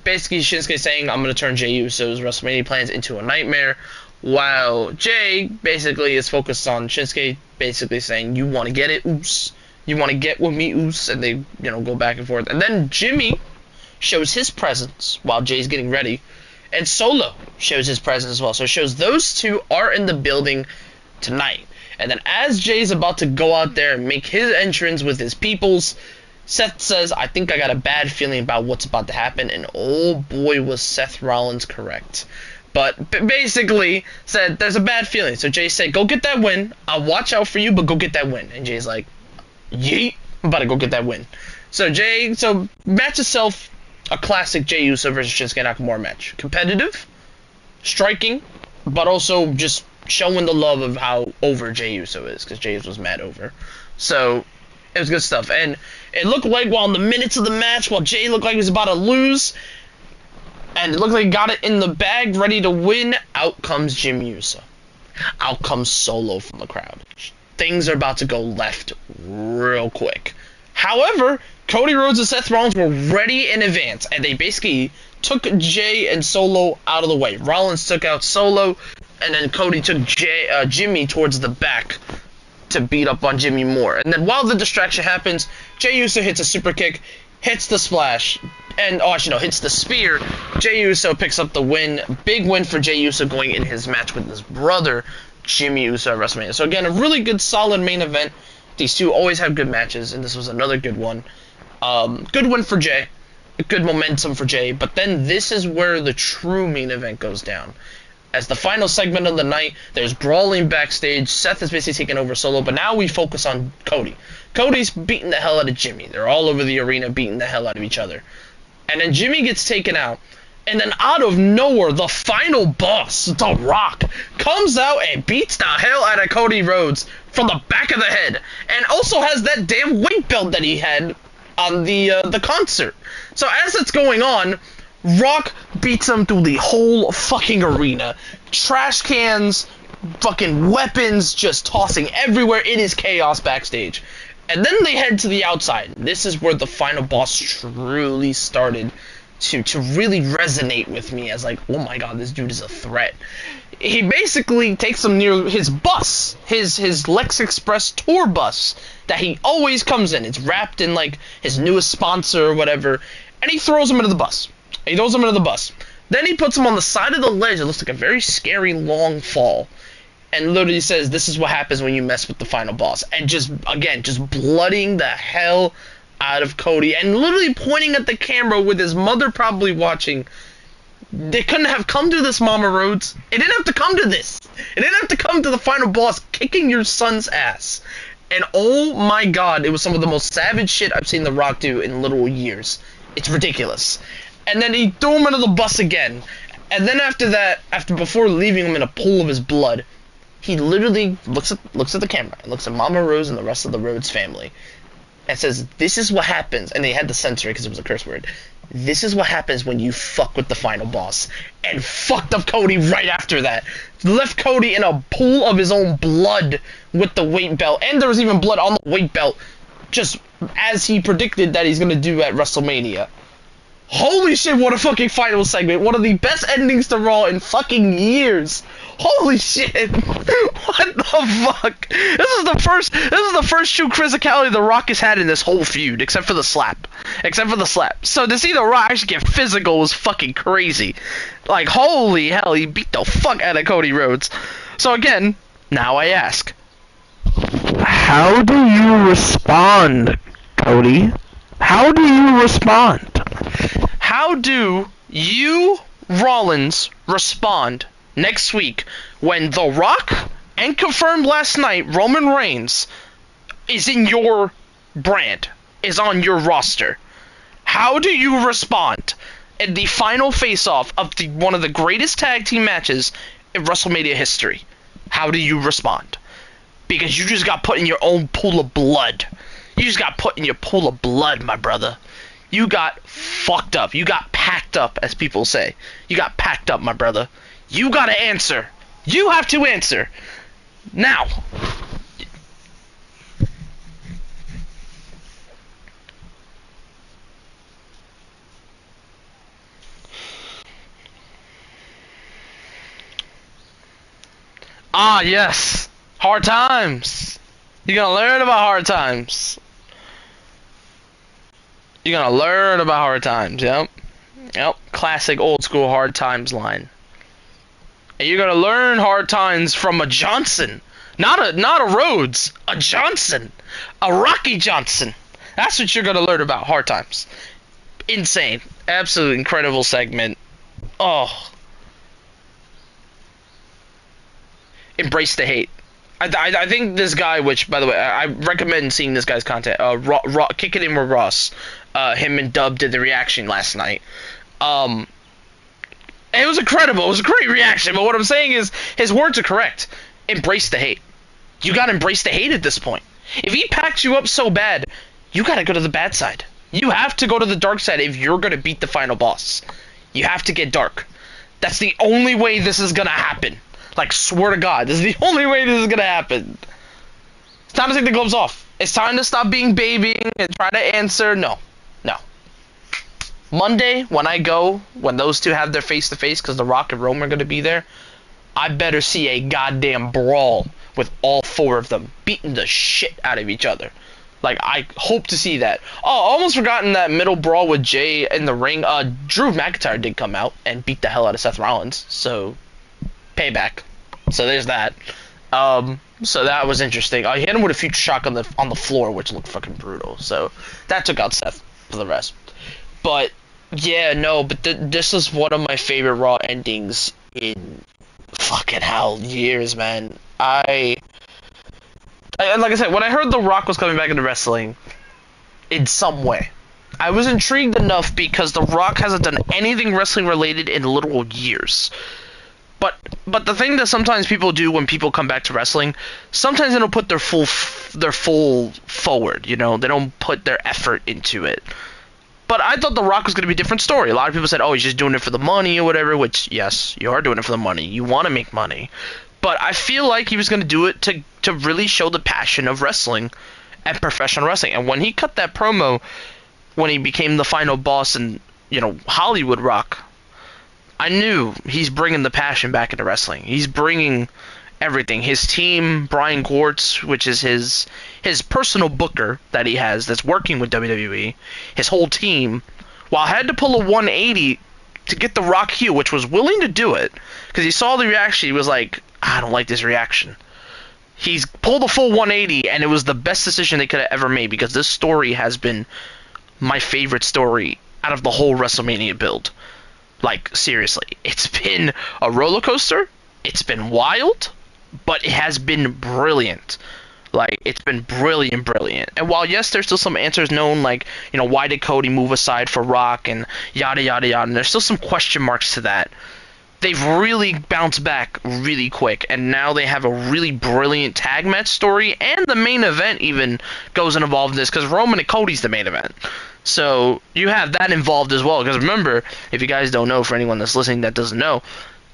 basically Shinsuke saying, I'm going to turn Jey Uso's WrestleMania plans into a nightmare, while Jey basically is focused on Shinsuke basically saying, you want to get it, Uso? You want to get with me, Uso? And they, go back and forth. And then Jimmy shows his presence while Jey's getting ready, and Solo shows his presence as well. So it shows those two are in the building tonight. And then as Jey's about to go out there and make his entrance with his peoples, Seth says, I think I got a bad feeling about what's about to happen. And oh boy, was Seth Rollins correct. But basically said there's a bad feeling. So Jay said, go get that win. I'll watch out for you, but go get that win. And Jay's like, yeet, I'm about to go get that win. So match itself, a classic Jey Uso versus Shinsuke Nakamura match. Competitive, striking, but also just showing the love of how over Jey Uso is, because Jey was mad over. So it was good stuff. And it looked like while in the minutes of the match, while Jey looked like he was about to lose, and it looked like he got it in the bag, ready to win, out comes Jimmy Uso. Out comes Solo from the crowd. Things are about to go left real quick. However, Cody Rhodes and Seth Rollins were ready in advance, and they basically took Jay and Solo out of the way. Rollins took out Solo, and then Cody took Jimmy towards the back to beat up on Jimmy more. And then while the distraction happens, Jey Uso hits a super kick, hits the splash, and hits the spear. Jey Uso picks up the win. Big win for Jey Uso going in his match with his brother, Jimmy Uso at WrestleMania. So again, a really good, solid main event. These two always have good matches, and this was another good one. Good win for Jay. Good momentum for Jay. But then this is where the true main event goes down. As the final segment of the night, there's brawling backstage. Seth is basically taking over Solo, but now we focus on Cody. Cody's beating the hell out of Jimmy. They're all over the arena beating the hell out of each other. And then Jimmy gets taken out. And then out of nowhere, the final boss, The Rock, comes out and beats the hell out of Cody Rhodes from the back of the head. And also has that damn weight belt that he had on the concert. So as it's going on, Rock beats him through the whole fucking arena. Trash cans, fucking weapons just tossing everywhere. It is chaos backstage. And then they head to the outside. This is where the final boss truly started to really resonate with me as like, oh my god, this dude is a threat. He basically takes him near his bus, his Lex Express tour bus that he always comes in. It's wrapped in like his newest sponsor or whatever, and he throws him into the bus. Then he puts him on the side of the ledge. It looks like a very scary long fall. And literally says, this is what happens when you mess with the final boss. And just blooding the hell out of Cody. And literally pointing at the camera with his mother probably watching. They couldn't have come to this, Mama Rhodes. It didn't have to come to this. It didn't have to come to the final boss kicking your son's ass. And oh my god, it was some of the most savage shit I've seen The Rock do in literal years. It's ridiculous. And then he threw him into the bus again. And then after that, before leaving him in a pool of his blood, he literally looks at the camera and looks at Mama Rose and the rest of the Rhodes family and says, this is what happens. And they had to censor it because it was a curse word. This is what happens when you fuck with the final boss. And fucked up Cody right after that. Left Cody in a pool of his own blood with the weight belt. And there was even blood on the weight belt, just as he predicted that he's going to do at WrestleMania. Holy shit, what a fucking final segment. One of the best endings to Raw in fucking years. Holy shit. What the fuck? This is the first true criticality The Rock has had in this whole feud, except for the slap. So to see The Rock actually get physical was fucking crazy. Like, holy hell, he beat the fuck out of Cody Rhodes. So again, now I ask, how do you respond, Cody? How do you respond? How do you, Rollins, respond next week when The Rock, and confirmed last night, Roman Reigns, is in your brand, is on your roster? How do you respond in the final face-off of one of the greatest tag team matches in WrestleMania history? How do you respond? Because you just got put in your own pool of blood. You just got put in your pool of blood, my brother. You got fucked up. You got packed up, as people say. You got packed up, my brother. You gotta answer. You have to answer. Now. Ah, yes. Hard times. You're gonna learn about hard times. You're gonna learn about hard times, yep. Yep, classic old school hard times line. And you're gonna learn hard times from a Johnson. Not a Rhodes, a Johnson. A Rocky Johnson. That's what you're gonna learn about hard times. Insane. Absolutely incredible segment. Oh. embrace the hate. I think this guy, which by the way, I recommend seeing this guy's content. Kick It In with Ross. Him and Dub did the reaction last night. It was incredible. It was a great reaction. But what I'm saying is, his words are correct. Embrace the hate. You gotta embrace the hate at this point. If he packs you up so bad, you gotta go to the bad side. You have to go to the dark side if you're gonna beat the final boss. You have to get dark. That's the only way this is gonna happen. Like, swear to God, this is the only way this is gonna happen. It's time to take the gloves off. It's time to stop being babying and try to answer. No. Monday, when those two have their face-to-face, because The Rock and Roman are going to be there, I better see a goddamn brawl with all four of them beating the shit out of each other. Like, I hope to see that. Oh, almost forgotten that middle brawl with Jay in the ring. Drew McIntyre did come out and beat the hell out of Seth Rollins, so payback. So there's that. So that was interesting. He hit him with a future shock on the floor, which looked fucking brutal. So that took out Seth for the rest. But yeah, no, but this is one of my favorite Raw endings in fucking hell years, man. And like I said, when I heard The Rock was coming back into wrestling, in some way, I was intrigued enough because The Rock hasn't done anything wrestling related in literal years. But the thing that sometimes people do when people come back to wrestling, sometimes they don't put their full forward. You know, they don't put their effort into it. But I thought The Rock was going to be a different story. A lot of people said, oh, he's just doing it for the money or whatever, which, yes, you are doing it for the money. You want to make money. But I feel like he was going to do it to really show the passion of wrestling and professional wrestling. And when he cut that promo, when he became the final boss in, Hollywood Rock, I knew he's bringing the passion back into wrestling. He's bringing everything. His team, Brian Quartz, which is his personal booker that he has that's working with WWE, his whole team, while had to pull a 180 to get The Rock heel, which was willing to do it, because he saw the reaction, he was like, I don't like this reaction. He's pulled a full 180, and it was the best decision they could have ever made, because this story has been my favorite story out of the whole WrestleMania build. Like, seriously, it's been a roller coaster, it's been wild, but it has been brilliant. Like, it's been brilliant. And while, yes, there's still some answers known, like, why did Cody move aside for Rock and yada, yada, yada, and there's still some question marks to that. They've really bounced back really quick, and now they have a really brilliant tag match story, and the main event even goes and involved in this, because Roman and Cody's the main event. So, you have that involved as well, because remember, if you guys don't know, for anyone that's listening that doesn't know,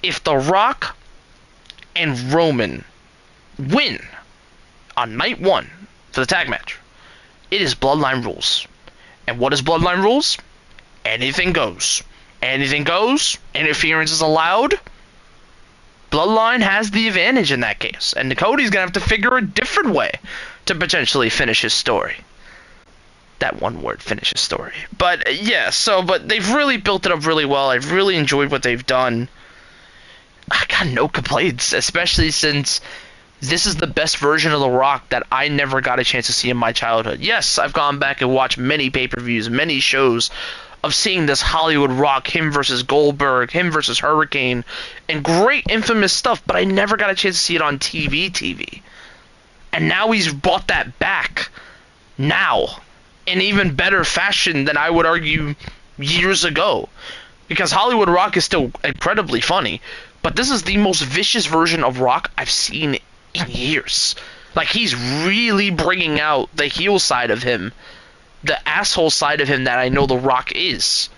if The Rock and Roman win on night one for the tag match, it is Bloodline rules. And what is Bloodline rules? Anything goes. Anything goes. Interference is allowed. Bloodline has the advantage in that case. And Cody's going to have to figure a different way to potentially finish his story. That one word, finish his story. But yeah, but they've really built it up really well. I've really enjoyed what they've done. I got no complaints, especially since this is the best version of The Rock that I never got a chance to see in my childhood. Yes, I've gone back and watched many pay-per-views, many shows of seeing this Hollywood Rock, him versus Goldberg, him versus Hurricane, and great infamous stuff, but I never got a chance to see it on TV. And now he's brought that back now in even better fashion than I would argue years ago. Because Hollywood Rock is still incredibly funny, but this is the most vicious version of Rock I've seen in years. Like, he's really bringing out the heel side of him, the asshole side of him that I know The Rock is,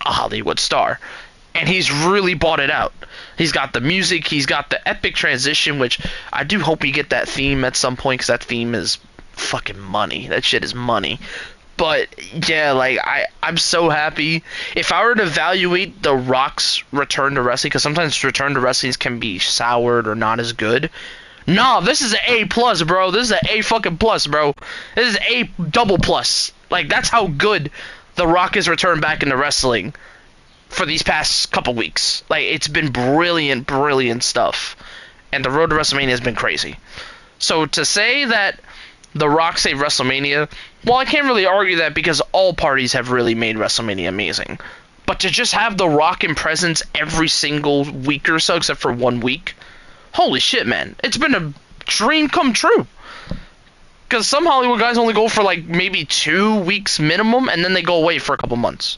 a Hollywood star. And he's really brought it out. He's got the music, he's got the epic transition, which I do hope we get that theme at some point, because that theme is fucking money. That shit is money. But, yeah, like, I'm so happy. If I were to evaluate The Rock's return to wrestling, because sometimes return to wrestling can be soured or not as good. No, this is an A+, bro. This is an A fucking plus, bro. This is A double plus. Like, that's how good The Rock has returned back into wrestling for these past couple weeks. Like, it's been brilliant stuff. And the road to WrestleMania has been crazy. So, to say that The Rock saved WrestleMania, well, I can't really argue that because all parties have really made WrestleMania amazing. But to just have The Rock in presence every single week or so, except for 1 week, Holy shit, man. It's been a dream come true. Because some Hollywood guys only go for like maybe 2 weeks minimum, and then they go away for a couple months.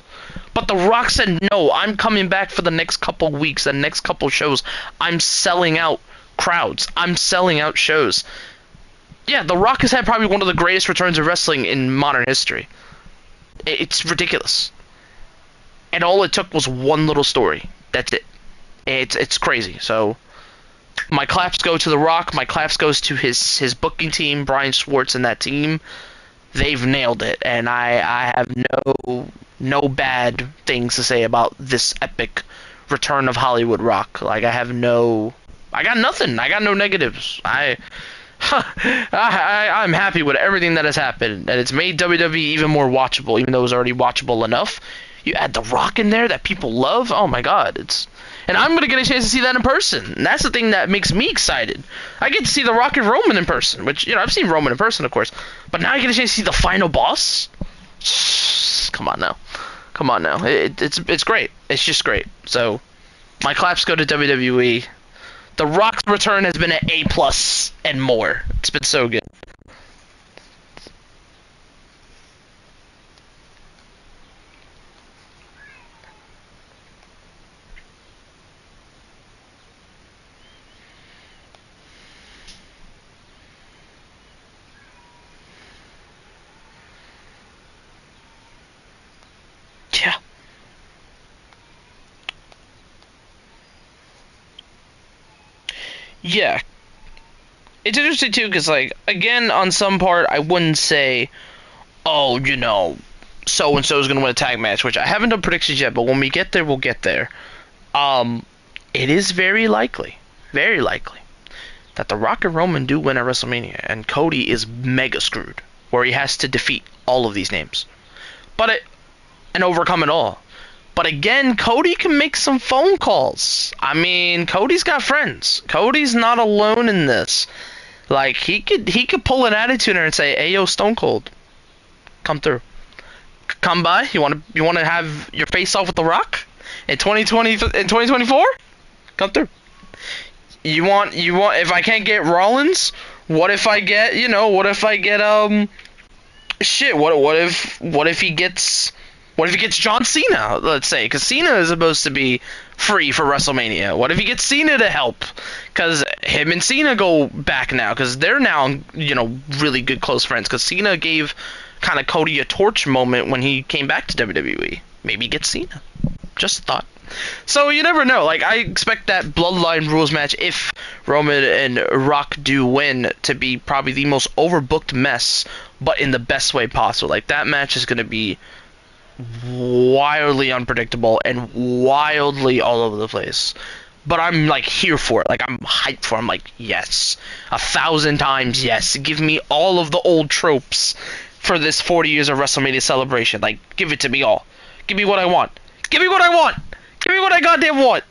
But The Rock said, no, I'm coming back for the next couple weeks, the next couple shows. I'm selling out crowds. I'm selling out shows. Yeah, The Rock has had probably one of the greatest returns of wrestling in modern history. It's ridiculous. And all it took was one little story. That's it. It's crazy. So my claps go to The Rock. My claps goes to his booking team, Brian Schwartz and that team. They've nailed it, and I have no bad things to say about this epic return of Hollywood Rock. Like, I got nothing. I got no negatives. I'm happy with everything that has happened, and it's made WWE even more watchable, even though it was already watchable enough. You add The Rock in there that people love. Oh my God, and I'm gonna get a chance to see that in person. And that's the thing that makes me excited. I get to see The Rock and Roman in person, which, I've seen Roman in person, of course, but now I get a chance to see the final boss. Come on now. It's great. It's just great. So my claps go to WWE. The Rock's return has been an A+ and more. It's been so good. Yeah. Yeah. It's interesting too, because, like, again, on some part, I wouldn't say, oh, so and so is gonna win a tag match, which I haven't done predictions yet, but when we get there, we'll get there. It is very likely that The Rock and Roman do win at WrestleMania, and Cody is mega screwed, where he has to defeat all of these names, and overcome it all. But again, Cody can make some phone calls. I mean, Cody's got friends. Cody's not alone in this. Like, he could pull an attitude and say, "Hey, yo, Stone Cold, come through. Come by. You want to have your face off with The Rock in 2024? Come through. You want if I can't get Rollins, what if I get, shit, what if he gets John Cena, let's say, because Cena is supposed to be free for WrestleMania. What if he gets Cena to help? Because him and Cena go back now, because they're now, really good close friends, because Cena gave kind of Cody a torch moment when he came back to WWE. Maybe get Cena. Just a thought. So you never know. Like, I expect that Bloodline Rules match, if Roman and Rock do win, to be probably the most overbooked mess, but in the best way possible. Like, that match is going to be wildly unpredictable and wildly all over the place. But I'm, like, here for it. Like, I'm hyped for it. I'm like, yes. 1,000 times yes. Give me all of the old tropes for this 40 years of WrestleMania celebration. Like, give it to me all. Give me what I want. Give me what I want. Give me what I goddamn want.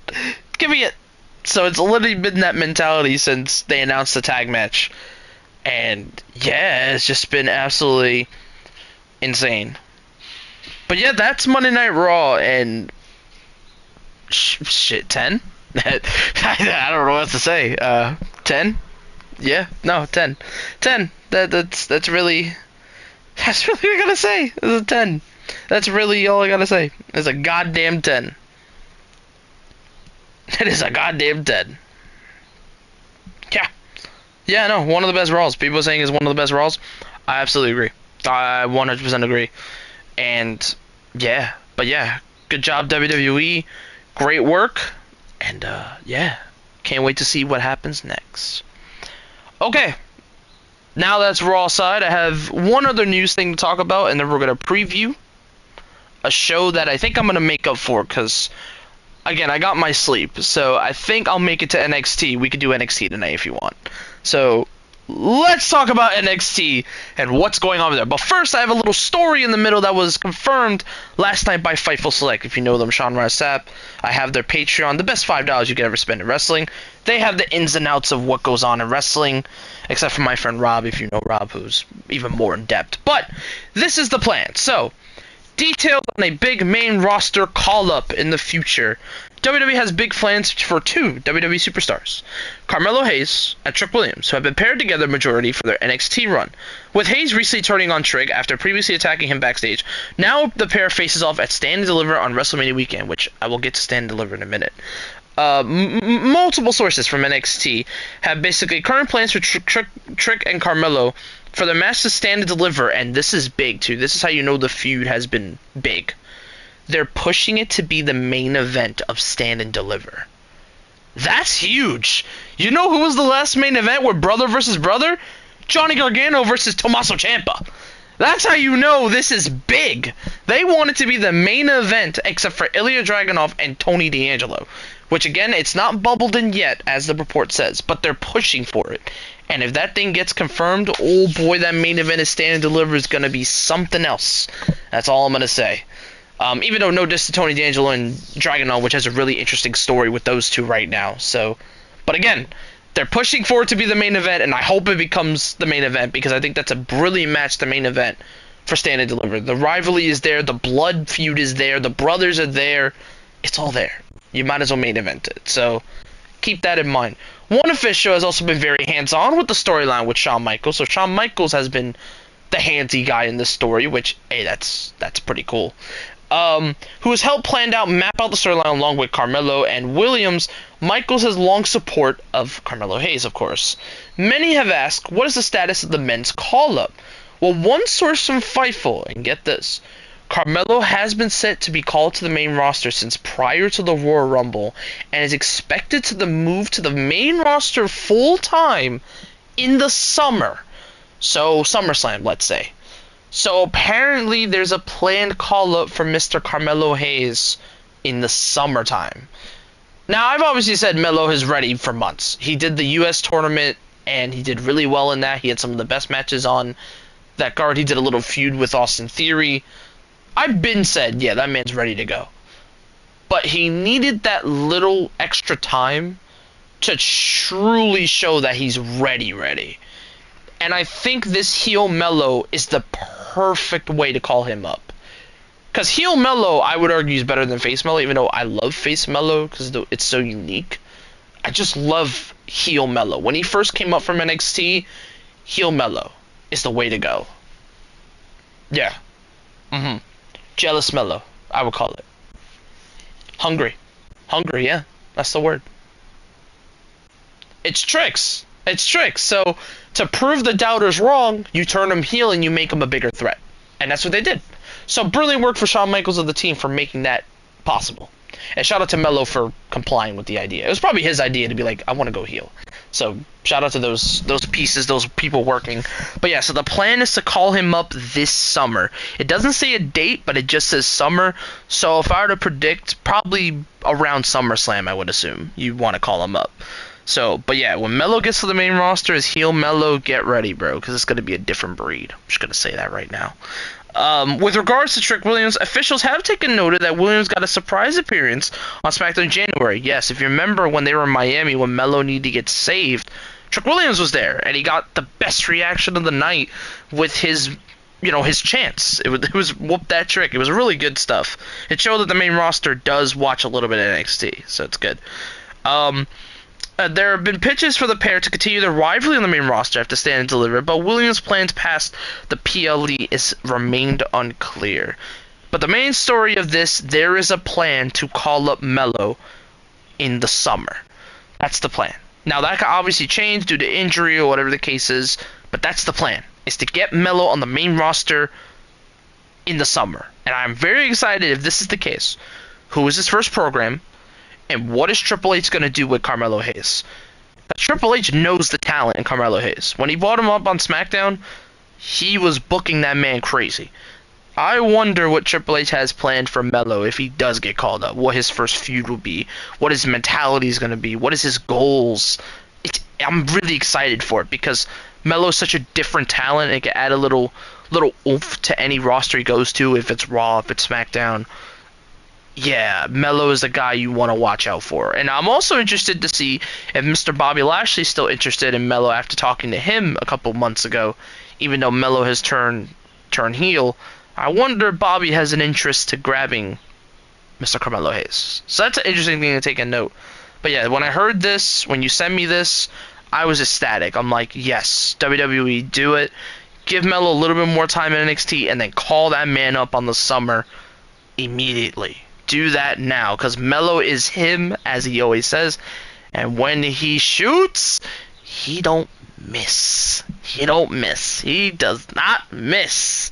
Give me it. So it's literally been that mentality since they announced the tag match. And, yeah, it's just been absolutely insane. But yeah, that's Monday Night Raw, and shit, 10? I don't know what to say. 10? Yeah, no, 10. 10. That's really what I gotta say. It's a 10. That's really all I gotta say. It's a goddamn 10. It is a goddamn 10. Yeah. Yeah, no, one of the best Raws. People are saying it's one of the best Raws. I absolutely agree. I 100% agree. And yeah, but yeah, good job WWE, great work, and yeah, can't wait to see what happens next. Okay, now that's Raw side. I have one other news thing to talk about, and then we're gonna preview a show that I think I'm gonna make up for, because again, I got my sleep, so I think I'll make it to NXT. We could do NXT tonight if you want. So let's talk about NXT and what's going on there. But first, I have a little story in the middle that was confirmed last night by Fightful Select. If you know them, Sean Ross Sapp. I have their Patreon, the best $5 you could ever spend in wrestling. They have the ins and outs of what goes on in wrestling, except for my friend Rob, if you know Rob, who's even more in depth. But this is the plan. So, details on a big main roster call-up in the future. WWE has big plans for two WWE superstars, Carmelo Hayes and Trick Williams, who have been paired together majority for their NXT run. With Hayes recently turning on Trick after previously attacking him backstage, now the pair faces off at Stand and Deliver on WrestleMania weekend, which I will get to Stand and Deliver in a minute. Multiple sources from NXT have basically current plans for Trick and Carmelo for the match to Stand and Deliver, and this is big too. This is how you know the feud has been big. They're pushing it to be the main event of Stand and Deliver. That's huge. You know who was the last main event with brother versus brother? Johnny Gargano versus Tommaso Ciampa. That's how you know this is big. They want it to be the main event except for Ilya Dragunov and Tony D'Angelo. Which again, it's not bubbled in yet, as the report says, but they're pushing for it. And if that thing gets confirmed, oh boy, that main event of Stand and Deliver is going to be something else. That's all I'm going to say. Even though no diss to Tony D'Angelo and Dragunov, which has a really interesting story with those two right now. So, but again, they're pushing for it to be the main event, and I hope it becomes the main event because I think that's a brilliant match, the main event for Stand and Deliver. The rivalry is there, the blood feud is there, the brothers are there. It's all there. You might as well main event it. So, keep that in mind. One official has also been very hands-on with the storyline with Shawn Michaels. So Shawn Michaels has been the handsy guy in this story, which, hey, that's pretty cool. Who has helped plan out, map out the storyline along with Carmelo and Williams. Michaels has long support of Carmelo Hayes, of course. Many have asked, what is the status of the men's call-up? Well, one source from Fightful, and get this, Carmelo has been set to be called to the main roster since prior to the Royal Rumble, and is expected to move to the main roster full-time in the summer. So, SummerSlam, let's say. So apparently there's a planned call-up for Mr. Carmelo Hayes in the summertime. Now, I've obviously said Melo is ready for months. He did the U.S. tournament, and he did really well in that. He had some of the best matches on that card. He did a little feud with Austin Theory. I've been said, yeah, that man's ready to go. But he needed that little extra time to truly show that he's ready. And I think this heel Melo is the perfect way to call him up. Because heel Melo, I would argue, is better than face Melo, even though I love face Melo because it's so unique. I just love heel Melo. When he first came up from NXT, heel Melo is the way to go. Yeah. Jealous Melo, I would call it. Hungry, yeah, that's the word. It's tricks. So, to prove the doubters wrong, you turn him heel and you make him a bigger threat. And that's what they did. So, brilliant work for Shawn Michaels and the team for making that possible. And shout out to Melo for complying with the idea. It was probably his idea to be like, I want to go heel. So, shout out to those pieces, those people working. But yeah, so the plan is to call him up this summer. It doesn't say a date, but it just says summer. So, if I were to predict, probably around SummerSlam, I would assume you want to call him up. So, but yeah, when Melo gets to the main roster as heel Melo, get ready, bro, because it's going to be a different breed. I'm just going to say that right now. With regards to Trick Williams, officials have taken note that Williams got a surprise appearance on SmackDown in January. Yes, if you remember when they were in Miami, when Melo needed to get saved, Trick Williams was there, and he got the best reaction of the night with his chants. It was whoop that trick. It was really good stuff. It showed that the main roster does watch a little bit of NXT, so it's good. There have been pitches for the pair to continue their rivalry on the main roster after Stand and Deliver, but Williams' plans past the PLE is remained unclear. But the main story of this, there is a plan to call up Melo in the summer. That's the plan. Now, that could obviously change due to injury or whatever the case is, but that's the plan, is to get Melo on the main roster in the summer. And I'm very excited if this is the case. Who is his first program? And what is Triple H going to do with Carmelo Hayes? Now, Triple H knows the talent in Carmelo Hayes. When he brought him up on SmackDown, he was booking that man crazy. I wonder what Triple H has planned for Melo if he does get called up. What his first feud will be. What his mentality is going to be. What is his goals. I'm really excited for it because Melo is such a different talent. It can add a little oomph to any roster he goes to, if it's Raw, if it's SmackDown. Yeah, Melo is the guy you want to watch out for. And I'm also interested to see if Mr. Bobby Lashley is still interested in Melo after talking to him a couple months ago, even though Melo has turned heel. I wonder if Bobby has an interest to grabbing Mr. Carmelo Hayes. So that's an interesting thing to take a note. But yeah, when I heard this, when you sent me this, I was ecstatic. I'm like, yes, WWE, do it. Give Melo a little bit more time in NXT, and then call that man up on the summer immediately. Do that now, because Melo is him, as he always says, and when he shoots, he don't miss. He don't miss. He does not miss.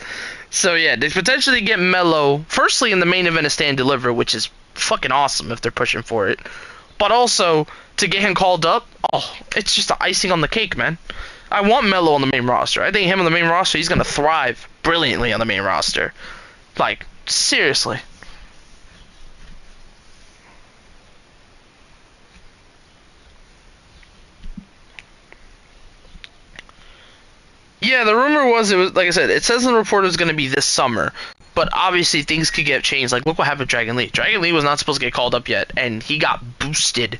So yeah, they potentially get Melo, firstly in the main event of Stand and Deliver, which is fucking awesome if they're pushing for it. But also, to get him called up, oh, it's just the icing on the cake, man. I want Melo on the main roster. I think him on the main roster, he's going to thrive brilliantly on the main roster. Like, seriously. Yeah, the rumor was, it was like I said, it says in the report it was going to be this summer. But obviously things could get changed. Like, look what happened with Dragon Lee. Dragon Lee was not supposed to get called up yet, and he got boosted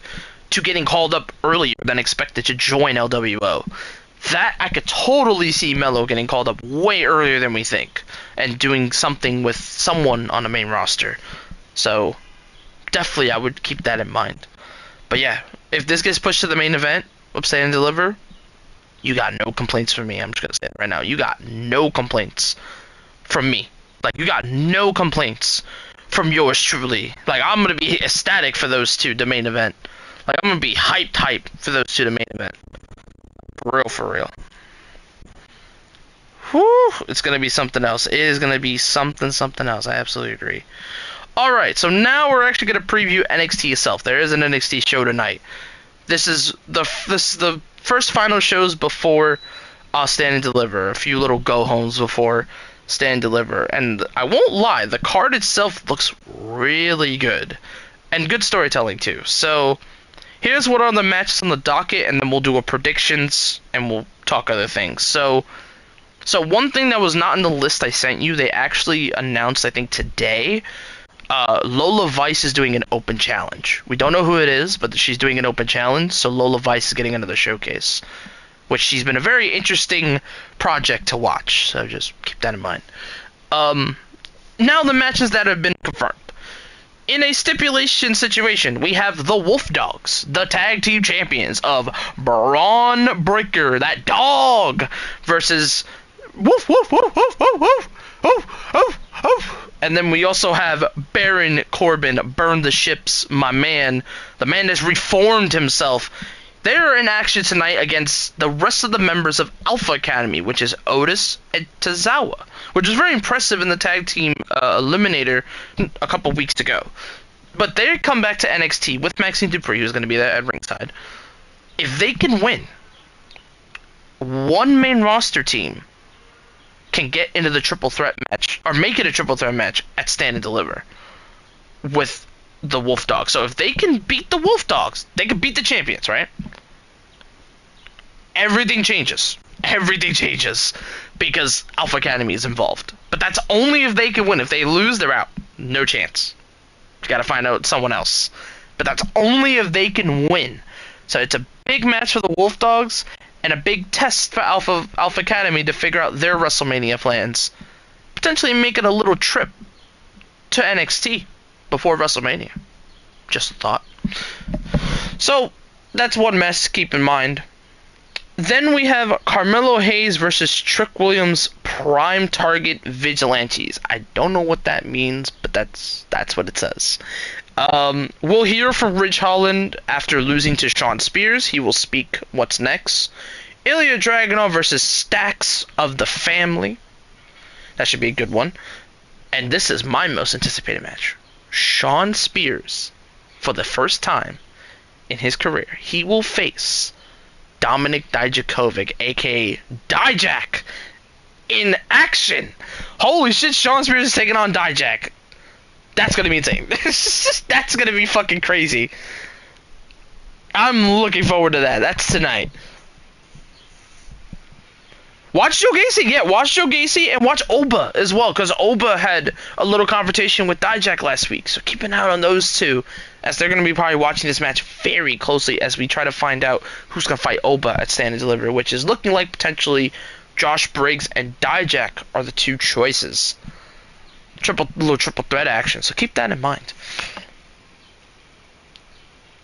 to getting called up earlier than expected to join LWO. That, I could totally see Melo getting called up way earlier than we think, and doing something with someone on the main roster. So, definitely I would keep that in mind. But yeah, if this gets pushed to the main event, Stand and Deliver, you got no complaints from me. I'm just going to say it right now. You got no complaints from me. Like, you got no complaints from yours truly. Like, I'm going to be ecstatic for those two, the main event. Like, I'm going to be hyped for those two, the main event. For real. Whew, it's going to be something else. It is going to be something else. I absolutely agree. Alright, so now we're actually going to preview NXT itself. There is an NXT show tonight. This is the first final shows before Stand and Deliver. A few little go-homes before Stand and Deliver. And I won't lie, the card itself looks really good. And good storytelling, too. So, here's what are the matches on the docket, and then we'll do a predictions, and we'll talk other things. So one thing that was not in the list I sent you, they actually announced, I think, today, Lola Vice is doing an open challenge. We don't know who it is, but she's doing an open challenge, so Lola Vice is getting into the showcase, which she's been a very interesting project to watch, so just keep that in mind. Now the matches that have been confirmed. In a stipulation situation, we have the Wolf Dogs, the tag team champions of Braun Breaker, that dog, versus Woof Woof Woof Woof Woof Woof Woof Woof Woof. And then we also have Baron Corbin, Burn the Ships, my man, the man that's reformed himself. They're in action tonight against the rest of the members of Alpha Academy, which is Otis and Tozawa, which was very impressive in the tag team eliminator a couple weeks ago. But they come back to NXT with Maxine Dupree, who's going to be there at ringside. If they can win, one main roster team can get into the triple threat match, or make it a triple threat match at Stand and Deliver with the Wolf Dogs. So if they can beat the Wolf Dogs, they can beat the champions, right? Everything changes. Everything changes because Alpha Academy is involved. But that's only if they can win. If they lose, they're out. No chance. You gotta find out someone else. But that's only if they can win. So it's a big match for the Wolf Dogs and a big test for Alpha Academy to figure out their WrestleMania plans. Potentially make it a little trip to NXT before WrestleMania. Just a thought. So, that's one mess to keep in mind. Then we have Carmelo Hayes versus Trick Williams Prime Target Vigilantes. I don't know what that means, but that's what it says. We'll hear from Ridge Holland after losing to Shawn Spears. He will speak what's next. Ilya Dragunov versus Stacks of the Family. That should be a good one. And this is my most anticipated match. Shawn Spears, for the first time in his career, he will face Dominik Dijakovic, a.k.a. Dijak, in action. Holy shit, Shawn Spears is taking on Dijak. That's going to be insane. That's going to be fucking crazy. I'm looking forward to that. That's tonight. Watch Joe Gacy. Yeah, watch Joe Gacy and watch Oba as well, because Oba had a little confrontation with Dijak last week. So keep an eye on those two, as they're going to be probably watching this match very closely as we try to find out who's going to fight Oba at Stand and Deliver, which is looking like potentially Josh Briggs and Dijak are the two choices. little triple threat action. So keep that in mind.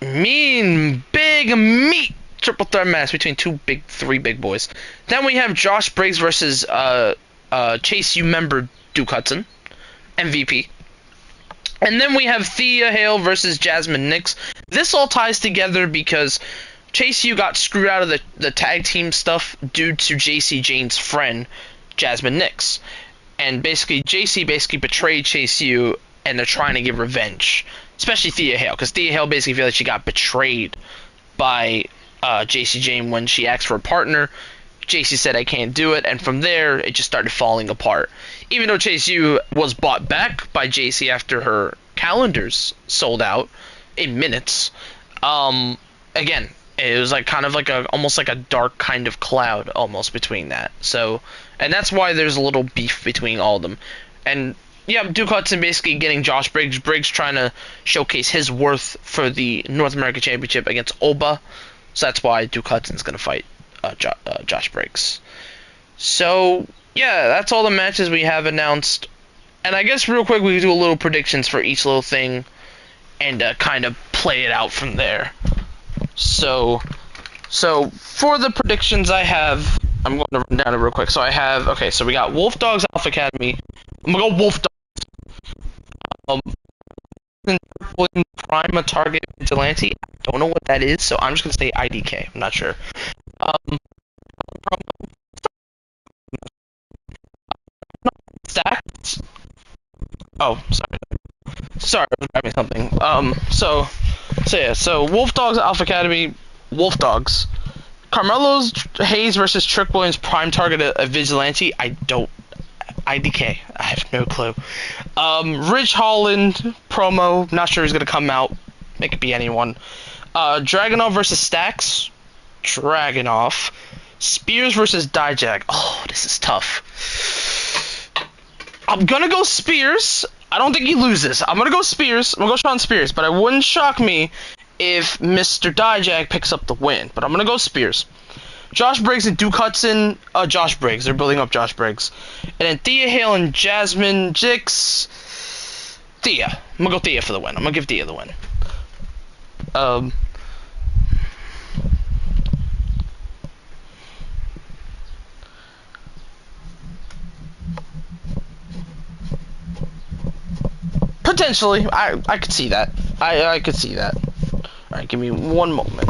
Mean big meat triple threat match between three big boys. Then we have Josh Briggs versus Chase U member Duke Hudson, MVP. And then we have Thea Hale versus Jasmine Nix. This all ties together because Chase U got screwed out of the tag team stuff due to JC Jane's friend, Jasmine Nix. And basically, JC betrayed Chase U, and they're trying to get revenge. Especially Thea Hale, because Thea Hale basically feels like she got betrayed by JC Jane when she asked for a partner. JC said, I can't do it, and from there, it just started falling apart. Even though Chase U was bought back by JC after her calendars sold out in minutes, again, it was like kind of like almost like a dark kind of cloud almost between that. So, and that's why there's a little beef between all of them. And yeah, Duke Hudson basically getting Josh Briggs. Briggs trying to showcase his worth for the North American Championship against Oba. So that's why Duke Hudson's going to fight Josh Briggs. So, yeah, that's all the matches we have announced. And I guess real quick we can do a little predictions for each little thing and kind of play it out from there. So for the predictions I have, I'm going to run down it real quick. So I have, okay, so we got Wolf Dogs Alpha Academy. I'm going to go Wolf Dogs. Prime a target vigilante. I don't know what that is, so I'm just going to say IDK. I'm not sure. Stacks. Oh, sorry, I was grabbing something. So Wolf Dogs Alpha Academy, Wolf Dogs. Carmelo's Hayes versus Trick Williams prime target a vigilante. IDK. I have no clue. Ridge Holland promo. Not sure he's gonna come out. It could be anyone. Dragunov versus Stacks. Dragunov. Spears versus Dijak. Oh, this is tough. I'm gonna go Spears. I don't think he loses. I'm gonna go Spears. I'm gonna go Sean Spears, but it wouldn't shock me if Mr. Dijak picks up the win. But I'm gonna go Spears. Josh Briggs and Duke Hudson. Josh Briggs. They're building up Josh Briggs. And then Thea Hale and Jasmine Jix. Thea. I'm gonna go Thea for the win. I'm gonna give Thea the win. Potentially, I could see that. I could see that. All right, give me one moment.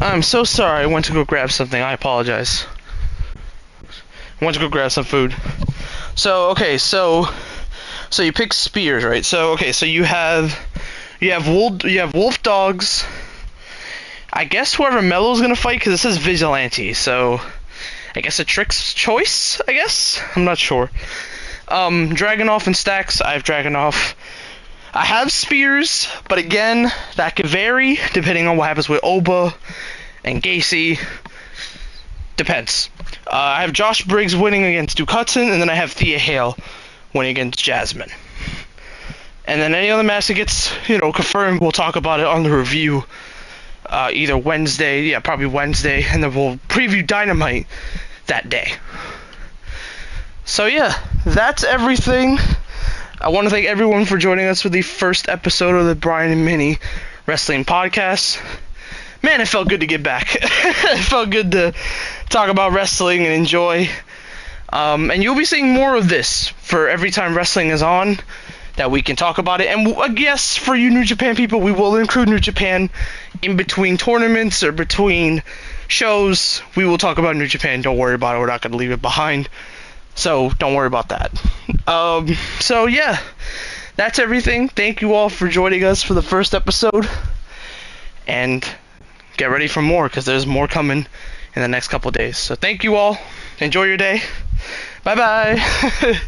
I'm so sorry. I went to go grab something. I apologize. I went to go grab some food. So okay, so you pick Spears, right? So okay, so you have Wolf Dogs. I guess whoever Melo's gonna fight, because it says Vigilante, so I guess a Trick's choice. I guess I'm not sure. Dragunov and Stacks. I have Dragunov. I have Spears, but again, that could vary depending on what happens with Oba and Gacy. Depends. I have Josh Briggs winning against Duke Hudson, and then I have Thea Hale winning against Jasmine. And then any other match that gets, confirmed, we'll talk about it on the review. Either Wednesday, probably Wednesday, and then we'll preview Dynamite that day. So yeah, that's everything. I want to thank everyone for joining us for the first episode of the Brian and Manny Wrestling Podcast. Man, it felt good to get back. It felt good to talk about wrestling and enjoy. And you'll be seeing more of this for every time wrestling is on, that we can talk about it. And I guess for you New Japan people, we will include New Japan in between tournaments or between shows. We will talk about New Japan. Don't worry about it. We're not going to leave it behind. So don't worry about that. So yeah, that's everything. Thank you all for joining us for the first episode. And get ready for more, because there's more coming in the next couple days. So thank you all. Enjoy your day. Bye-bye.